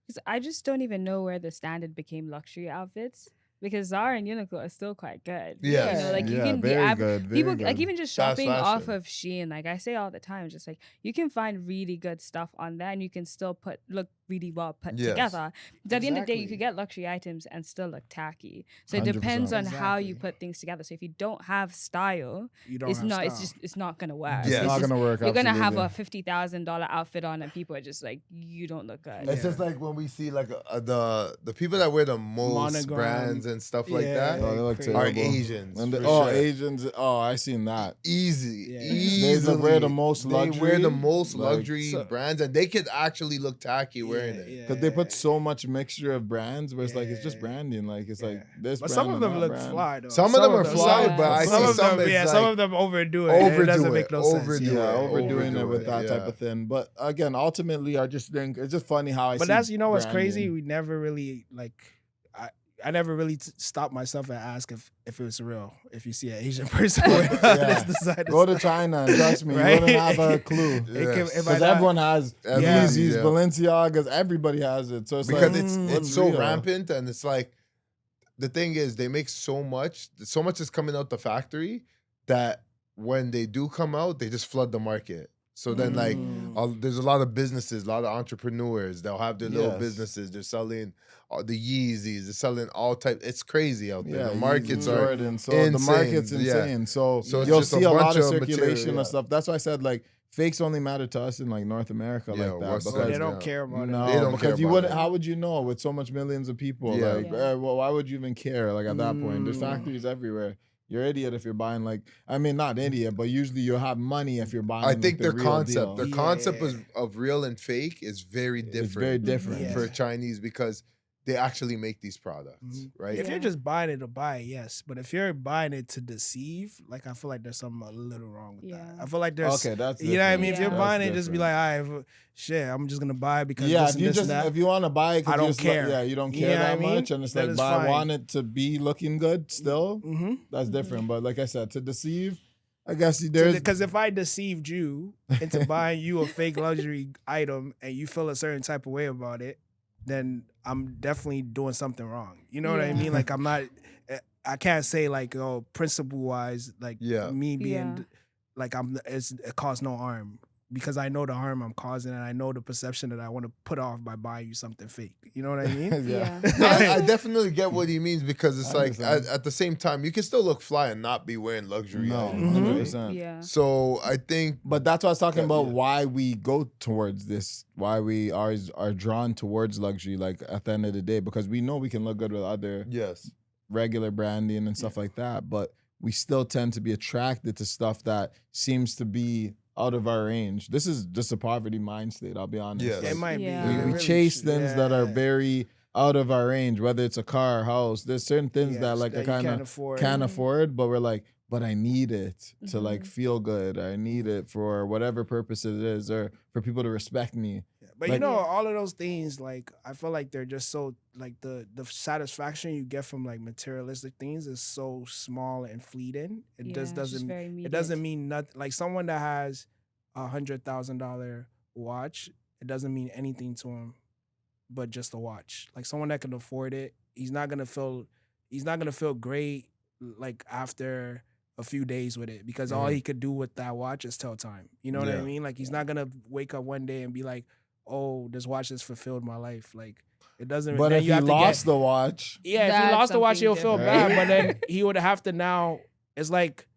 S4: Because I just don't even know where the standard became luxury outfits. Because Zara and Uniqlo are still quite good.
S1: Yes.
S4: You know, like you
S2: Yeah,
S4: can the
S2: very good, very
S4: people
S2: good.
S4: like even just
S1: Fast
S4: shopping off
S1: fashion.
S4: of Shein, like I say all the time, just like you can find really good stuff on there and you can still look really well put
S1: Yes.
S4: together. Because at the end of the day, you
S3: Exactly.
S4: could get luxury items and still look tacky. So it
S2: 100%.
S4: depends on how you
S3: Exactly.
S4: put things together. So if you don't have style,
S3: You don't
S4: it's
S3: have
S4: not
S3: style.
S4: it's not gonna work.
S1: Yes.
S2: It's not
S4: just-
S2: gonna work.
S4: You're gonna have
S2: absolutely.
S4: a $50,000 outfit on and people are just like, you don't look good.
S1: It's just like when we see like the people that wear the most
S3: Monogram.
S1: brands and stuff like
S3: Yeah.
S1: that
S2: Oh, they look
S3: Crazy.
S1: are
S2: terrible.
S1: Asians.
S2: And
S1: for
S2: the, oh,
S1: sure.
S2: Asians. Oh, I seen that.
S1: Easy.
S3: Yeah.
S1: Easily.
S2: They wear the most
S1: They wear
S2: luxury,
S1: the most
S2: like-
S1: luxury
S3: So-
S1: brands, and they could actually look tacky wearing it.
S2: Because they put so much mixture of brands where it's like it's just
S3: Yeah.
S2: branding. Like it's like
S3: Yeah.
S2: this.
S3: But
S2: brand
S3: some of
S2: and
S3: them
S2: that
S3: look
S2: brand.
S3: fly though.
S1: Some of them are
S4: some-
S1: fly,
S4: yeah.
S1: but I
S3: some
S1: see
S3: of
S1: some
S3: them,
S1: it's
S3: some
S1: like
S3: of them overdo it. and it doesn't make no sense.
S1: overdo
S2: Yeah,
S1: it,
S2: overdoing it
S1: overdo
S2: with
S1: it,
S2: that type
S1: yeah.
S2: of thing. But again, ultimately, I just think it's just funny how I.
S3: But
S2: see
S3: that's what's crazy.
S2: branding.
S3: We never really like. I never really stopped myself and ask if it was real. If you see an Asian person wearing
S2: Yeah.
S3: this designer,
S2: Go to China and trust me,
S3: Right?
S2: you wouldn't have a clue.
S1: Yeah. Yes.
S3: if I
S2: Because
S3: not-
S2: everyone has
S1: Yeah.
S2: Yeezys,
S1: Yeah.
S2: Balenciagas, everybody has it. So it's
S1: Because
S2: like
S1: it's
S2: what's
S1: so
S2: real?
S1: rampant, and it's like the thing is they make so much is coming out the factory that when they do come out, they just flood the market. So then like there's a lot of businesses, a lot of entrepreneurs. They'll have their little
S2: Yes.
S1: businesses. They're selling the Yeezys. They're selling all type. It's crazy out there.
S2: Yeah,
S1: The markets
S2: Yeezy,
S1: are
S2: Jordan. So
S1: insane.
S2: the market's
S1: Yeah.
S2: insane. So,
S1: So it's
S2: you'll
S1: just a
S2: see a lot
S1: bunch
S2: of
S1: of
S2: circulation
S1: material, yeah.
S2: and stuff. That's why I said like fakes only matter to us in like North America
S1: Yeah,
S2: like that.
S1: West
S3: But
S1: Side,
S3: they
S2: Because
S3: don't
S1: yeah.
S3: care about
S2: no,
S3: it.
S1: They don't care
S2: because you
S1: about
S2: wouldn't.
S1: it.
S2: How would you know with so much millions of people?
S1: Yeah.
S2: Like,
S4: Yeah.
S2: well, why would you even care? Like at that point, there's
S3: Mm.
S2: factories everywhere. You're an idiot if you're buying like. I mean, not an idiot, but usually you'll have money if you're buying.
S1: I think
S2: the
S1: their
S2: real
S1: concept,
S2: deal.
S1: their concept
S3: Yeah.
S1: of real and fake is very different.
S2: It's very different.
S3: Yeah.
S1: for Chinese because they actually make these products,
S3: Mhm.
S1: right?
S3: If
S4: Yeah.
S3: you're just buying it to buy it, yes. But if you're buying it to deceive, like I feel like there's something a little wrong with that.
S4: Yeah.
S3: I feel like there's
S2: Okay, that's
S3: you know what I
S2: different.
S3: mean. If you're
S4: Yeah.
S3: buying
S2: That's
S3: it, just be
S2: different.
S3: like, all right, shit, I'm just gonna buy it because
S2: Yeah,
S3: this
S2: if
S3: and
S2: you
S3: this
S2: just
S3: and that.
S2: if you want to buy it, 'cause
S3: I
S2: you
S3: don't
S2: just
S3: care.
S2: yeah, you don't
S3: You
S2: care
S3: know what
S2: that
S3: I mean?
S2: much, and it's
S3: That
S2: like,
S3: is
S2: but I
S3: fine.
S2: want it to be looking good still.
S3: Mm-hmm.
S2: That's different. But like I said, to deceive, I guess there's
S3: Because if I deceived you into buying you a fake luxury item and you feel a certain type of way about it, then I'm definitely doing something wrong. You know what I
S4: Yeah.
S3: mean? Like I'm not. I can't say like principle wise like
S1: Yeah.
S3: me being
S4: Yeah.
S3: like it caused no harm because I know the harm I'm causing and I know the perception that I want to put off by buying you something fake. You know what I mean?
S2: yeah.
S1: I definitely get what he means because it's
S2: I
S1: like
S2: understand.
S1: at the same time you can still look fly and not be wearing luxury
S2: No,
S1: items,
S3: Mhm.
S1: right?
S2: 100%.
S4: Yeah.
S1: So I think
S2: But that's what I was talking
S1: Yeah,
S2: about.
S1: yeah.
S2: Why we go towards this, why we are drawn towards luxury. Like at the end of the day, because we know we can look good with other
S1: yes,
S2: regular branding and stuff like that, but we still tend to be attracted to stuff that seems to be out of our range. This is just a poverty mind state. I'll be honest.
S1: Yes.
S3: It
S2: Like,
S3: might
S4: Yeah.
S3: be.
S2: we
S3: It really
S2: chase
S3: should-
S2: things that are
S3: yeah.
S2: very out of our range, whether it's a car, house. There's certain things that
S3: Yes,
S2: like I
S3: you
S2: kind
S3: can't
S2: of
S3: afford.
S2: can't afford, but we're like, but I need it to like
S4: Mhm.
S2: feel good. I need it for whatever purpose it is, or for people to respect me.
S3: Yeah, but
S2: Like-
S3: you know,
S4: Yeah.
S3: all of those things, like I feel like they're just so like the satisfaction you get from like materialistic things is so small and fleeting. It
S4: Yeah,
S3: just
S4: it's
S3: doesn't.
S4: very
S3: It doesn't
S4: immediate.
S3: mean nothing. Like someone that has $100,000 watch, it doesn't mean anything to him, but just a watch. Like someone that can afford it, he's not gonna feel great like after a few days with it because all
S1: Mhm.
S3: he could do with that watch is tell time. You know what I
S1: Yeah.
S3: mean? Like he's not gonna wake up one day and be like, "Oh, this watch has fulfilled my life." Like it doesn't.
S2: But
S3: then
S2: if
S3: you
S2: he
S3: have to
S2: lost
S3: get,
S2: the watch,
S3: yeah, if he
S4: That's
S3: lost the watch, he'll
S4: something
S3: feel
S2: different.
S3: bad. But then
S2: Right.
S3: he would have to now. It's like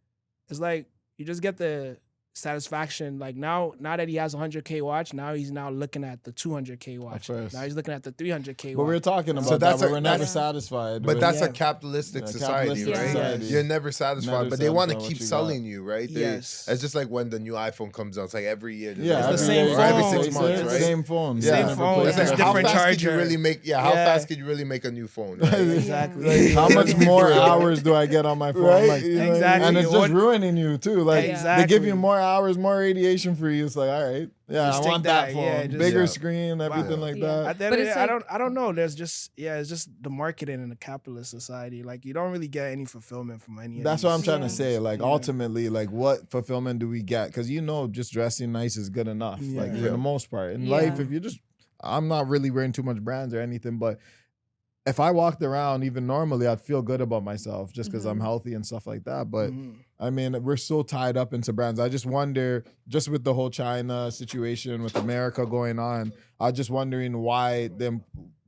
S3: you just get the satisfaction. Like now that he has a 100K watch, now he's looking at the 200K watch.
S2: course.
S3: Now he's looking at the 300K
S2: But
S3: watch.
S2: we were talking about
S1: So
S2: that,
S1: that's
S2: but
S1: a-
S2: we're never
S1: that's-
S2: satisfied.
S1: But
S2: with-
S1: that's a
S3: Yeah.
S1: capitalistic
S2: Yeah,
S1: society,
S2: capitalistic
S1: right?
S4: society.
S1: You're never satisfied,
S2: Never
S1: but they want to
S2: satisfied
S1: keep
S2: what you
S1: selling
S2: got.
S1: you, right?
S3: Yes.
S1: It's just like when the new iPhone comes out. It's like every year. there's
S2: Yeah,
S1: like
S3: It's the
S1: that,
S3: same
S1: or every
S3: phone.
S1: 6 months,
S3: It's
S1: right?
S2: Same phone.
S1: Yeah.
S3: Same phone,
S1: It's
S3: just
S1: like, how
S3: different
S1: fast could you
S3: charger.
S1: really make? Yeah, how
S3: Yeah.
S1: fast could you really make a new phone? Right?
S3: Exactly.
S2: How much more hours do I get on my phone?
S1: Right?
S2: Like, you know what I mean?
S3: Exactly.
S2: And it's just
S3: What-
S2: ruining you too. Like they give
S3: Exactly.
S2: you more hours, more radiation for you. It's like, all right, yeah,
S3: Just
S2: I
S3: take
S2: want that
S3: that,
S2: phone,
S3: yeah, just-
S2: bigger
S1: Yeah.
S2: screen, everything like
S4: Yeah.
S2: that.
S3: At the end
S4: But
S3: of the
S4: it's
S3: day,
S4: like-
S3: I don't know. There's just it's just the marketing in a capitalist society. Like you don't really get any fulfillment from any.
S2: That's
S3: of
S2: what I'm
S3: these
S2: trying to
S4: Yeah.
S2: say. Like
S3: Yeah.
S2: ultimately, like what fulfillment do we get? Because just dressing nice is good enough. Like
S3: Yeah.
S2: for the most part in
S4: Yeah.
S2: life, if you just, I'm not really wearing too much brands or anything, but if I walked around even normally, I'd feel good about myself just because I'm
S4: Mhm.
S2: healthy and stuff like that. But
S3: Mhm.
S2: I mean, we're so tied up into brands. I just wonder, just with the whole China situation, with America going on, I'm just wondering why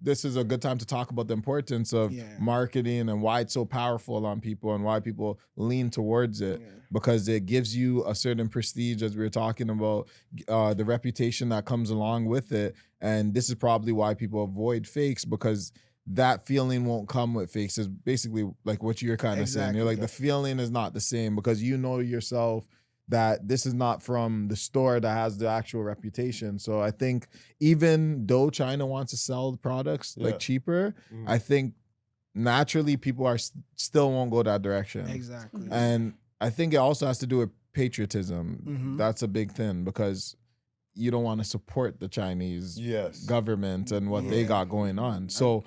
S2: this is a good time to talk about the importance of
S3: Yeah.
S2: marketing and why it's so powerful on people and why people lean towards it.
S3: Yeah.
S2: Because it gives you a certain prestige, as we were talking about, the reputation that comes along with it. And this is probably why people avoid fakes, because that feeling won't come with fakes. Is basically like what you're kind of saying. You're
S3: Exactly.
S2: like, the feeling is not the same because you know yourself that this is not from the store that has the actual reputation. So I think even though China wants to sell products
S1: Yeah.
S2: like cheaper,
S1: Mm.
S2: I think naturally people are still won't go that direction.
S3: Exactly.
S2: And I think it also has to do with patriotism.
S3: Mhm.
S2: That's a big thing because you don't want to support the Chinese
S1: Yes.
S2: government and what they
S3: Yeah.
S2: got going on. So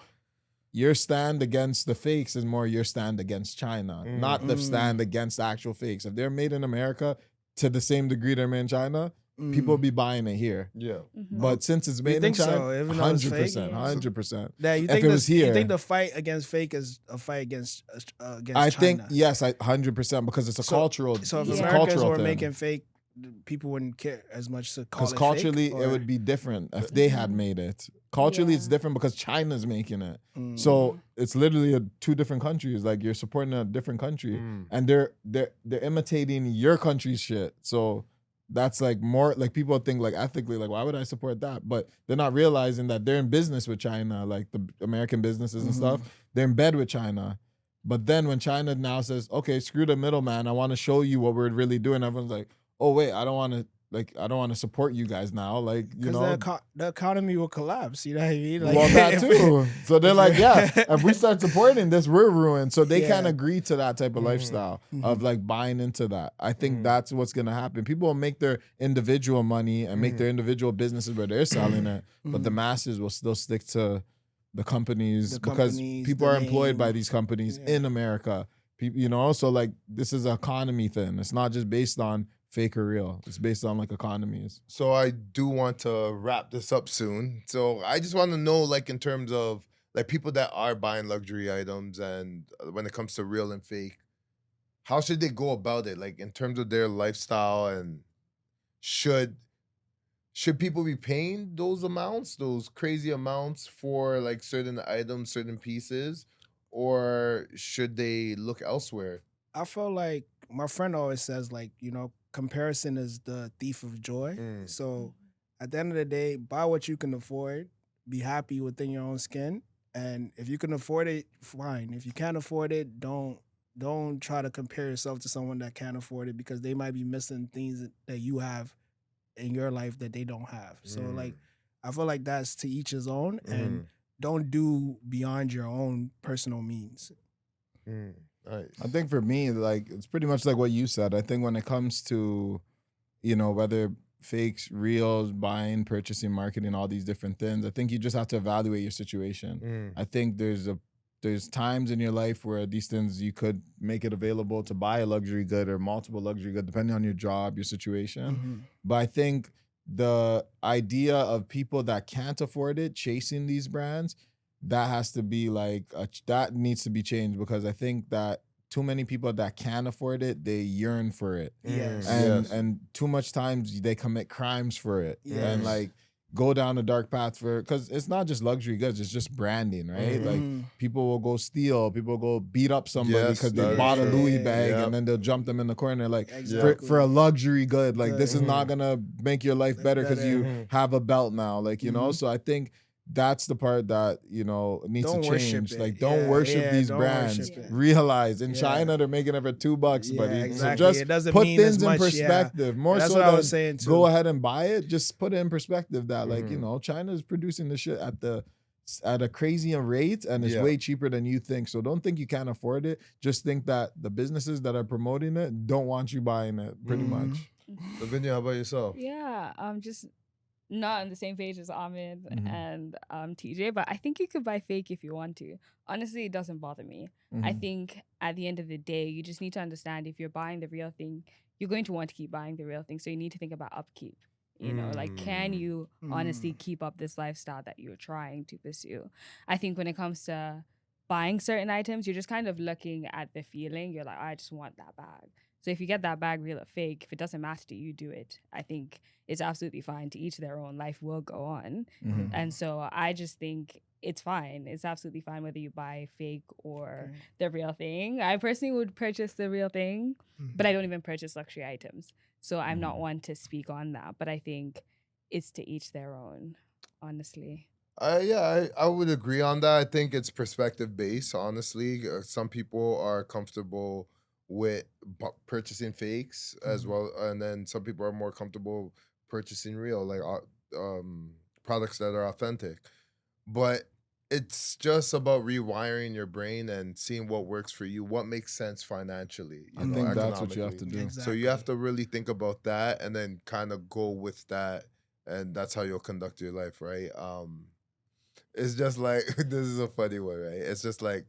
S2: your stand against the fakes is more your stand against China, not the
S3: Mm.
S2: stand against actual fakes. If they're made in America to the same degree they're made in China, people
S3: Mm.
S2: be buying it here.
S1: Yeah.
S4: Mhm.
S2: But since it's made in
S3: think so,
S2: China,
S3: even though it's fake?
S2: 100%,
S4: Yeah.
S2: 100%.
S3: Yeah, you
S2: if
S3: think
S2: it was
S3: you
S2: here-
S3: think the fight against fake is a fight against
S2: I
S3: China?
S2: think yes, 100% because it's a
S3: So-
S2: cultural.
S3: So if
S2: it's a
S3: Americans
S2: cultural
S3: were
S2: thing.
S3: making fake, people wouldn't care as much to call
S2: Because
S3: it
S2: culturally,
S3: fake,
S2: it would be different if they had made it. Culturally, it's
S4: Yeah.
S2: different because China's making it.
S3: Mm.
S2: So it's literally two different countries. Like you're supporting a different country,
S1: Mm.
S2: and they're imitating your country's shit. So that's like more like people think like ethically, like why would I support that? But they're not realizing that they're in business with China, like the American businesses and
S3: Mhm.
S2: stuff. They're in bed with China. But then when China now says, okay, screw the middleman, I want to show you what we're really doing, everyone's like, oh wait, I don't want to support you guys now. Like, you
S3: Because
S2: know.
S3: the economy will collapse. You know what I mean? Like,
S2: Well, that
S3: if-
S2: too. So they're like, yeah, if we start supporting this, we're ruined. So they
S3: Yeah.
S2: can't agree to that type of
S1: Mhm.
S2: lifestyle of like buying into that. I think
S1: Mhm.
S2: that's what's gonna happen. People will make their individual money and make
S1: Mhm.
S2: their individual businesses where they're selling it, but the
S3: Mhm.
S2: masses will still stick to the companies
S3: The
S2: because
S3: companies,
S2: people
S3: the
S2: are employed by
S3: name.
S2: these companies
S3: Yeah.
S2: in America. People, so like this is an economy thing. It's not just based on fake or real. It's based on like economies.
S1: So I do want to wrap this up soon. So I just want to know, like, in terms of like people that are buying luxury items, and when it comes to real and fake, how should they go about it? Like in terms of their lifestyle, and should people be paying those amounts, those crazy amounts for like certain items, certain pieces, or should they look elsewhere?
S3: I feel like my friend always says, like, comparison is the thief of joy.
S1: Mm.
S3: So at the end of the day, buy what you can afford, be happy within your own skin. And if you can afford it, fine. If you can't afford it, don't try to compare yourself to someone that can't afford it, because they might be missing things that you have in your life that they don't have. So
S1: Mm.
S3: like, I feel like that's to each his own, and
S1: Mhm.
S3: don't do beyond your own personal means.
S1: Mm. Nice.
S2: I think for me, like it's pretty much like what you said. I think when it comes to, whether fakes, reals, buying, purchasing, marketing, all these different things, I think you just have to evaluate your situation.
S1: Mm.
S2: I think there's times in your life where these things you could make it available to buy a luxury good or multiple luxury good, depending on your job, your situation.
S3: Mhm.
S2: But I think the idea of people that can't afford it chasing these brands, that has to be like that needs to be changed, because I think that too many people that can afford it, they yearn for it,
S3: Yes.
S2: and
S1: Yes.
S2: and too much times they commit crimes for it, and
S3: Yes.
S2: like go down a dark path because it's not just luxury goods, it's just branding, right? Like people will go steal, people will go beat up somebody
S1: Yes,
S2: because
S1: that
S2: they
S1: is
S2: bought a
S1: true.
S2: Louis bag
S1: Yep.
S2: and then they'll jump them in the corner. Like
S3: Exactly.
S2: for a luxury good, like this is not gonna make your life better because you
S1: Mm-hmm.
S2: have a belt now, like, you know. So I think that's the part that, you know, needs
S3: Don't
S2: to
S3: worship
S2: change.
S3: it.
S2: Like, don't
S3: Yeah,
S2: worship
S3: yeah,
S2: these
S3: don't
S2: brands.
S3: worship it.
S2: Realize in
S3: Yeah.
S2: China they're making it for $2,
S3: Yeah,
S2: buddy.
S3: exactly.
S2: So just
S3: It doesn't
S2: put
S3: mean as
S2: things in
S3: much, yeah.
S2: perspective. More
S3: That's
S2: so
S3: what I
S2: than
S3: was saying too.
S2: go ahead and buy it. Just put it in perspective that, like, you
S1: Mhm.
S2: know, China is producing this shit at a crazy rate, and it's
S1: Yeah.
S2: way cheaper than you think. So don't think you can't afford it. Just think that the businesses that are promoting it don't want you buying it, pretty
S1: Mhm.
S2: much.
S1: Lavinia, how about yourself?
S4: Yeah, just not on the same page as Ahmed
S2: Mhm.
S4: and TJ, but I think you could buy fake if you want to. Honestly, it doesn't bother me. I
S2: Mhm.
S4: think at the end of the day, you just need to understand if you're buying the real thing, you're going to want to keep buying the real thing. So you need to think about upkeep. You know, like, can you honestly keep up this lifestyle that you're trying to pursue? I think when it comes to buying certain items, you're just kind of looking at the feeling. You're like, I just want that bag. So if you get that bag, real or fake, if it doesn't matter to you, do it. I think it's absolutely fine. To each their own. Life will go on.
S2: Mhm.
S4: And so I just think it's fine. It's absolutely fine whether you buy fake or the real thing. I personally would purchase the real thing, but I don't even purchase luxury items. So I'm not one to speak on that. But I think it's to each their own, honestly.
S1: I would agree on that. I think it's perspective based, honestly. Some people are comfortable with purchasing fakes as well, and then some people are more comfortable purchasing real, like products that are authentic. But it's just about rewiring your brain and seeing what works for you, what makes sense financially.
S2: I think that's what you have to
S1: economically.
S2: do.
S1: So you have to really think about that and then kind of go with that, and that's how you'll conduct your life, right? It's just like this is a funny one, right? It's just like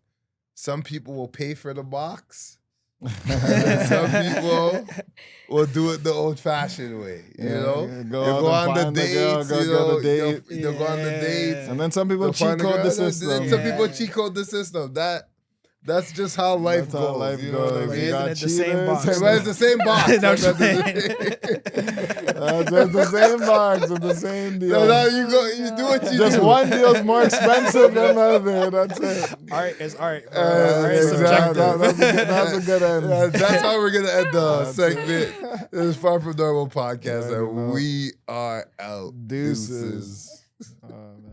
S1: some people will pay for the box, and some people will do it the old-fashioned way. You know,
S2: yeah,
S1: you
S2: go out
S1: go
S2: and
S1: on the
S2: find the girl,
S1: dates.
S2: go
S1: You
S2: get
S1: know,
S2: a date.
S1: they'll go on the dates.
S2: And then some people
S1: they'll
S2: cheat
S1: find a
S2: code
S1: girl,
S2: the
S1: and then
S2: system.
S1: Some people
S3: Yeah.
S1: cheat code the system. That's just how life
S2: That's
S1: goes.
S2: how life
S1: you know what I
S2: goes.
S3: But
S1: mean?
S2: You got
S3: isn't it the same
S2: cheaters.
S3: box?
S1: But it's the same box.
S3: No, I'm
S1: That's
S2: That's the same box with the same deal.
S1: So now you go, you do what you
S2: Just
S1: do.
S2: one deal's more expensive than the other. That's it.
S3: Art is art. Bro. Art is
S1: exactly.
S3: subjective.
S2: That's a good end.
S1: That's how we're gonna end the
S2: That's
S1: segment. This is Far From Normal podcast,
S2: I
S1: and
S2: know.
S1: we are out.
S2: Deuces. Oh, man.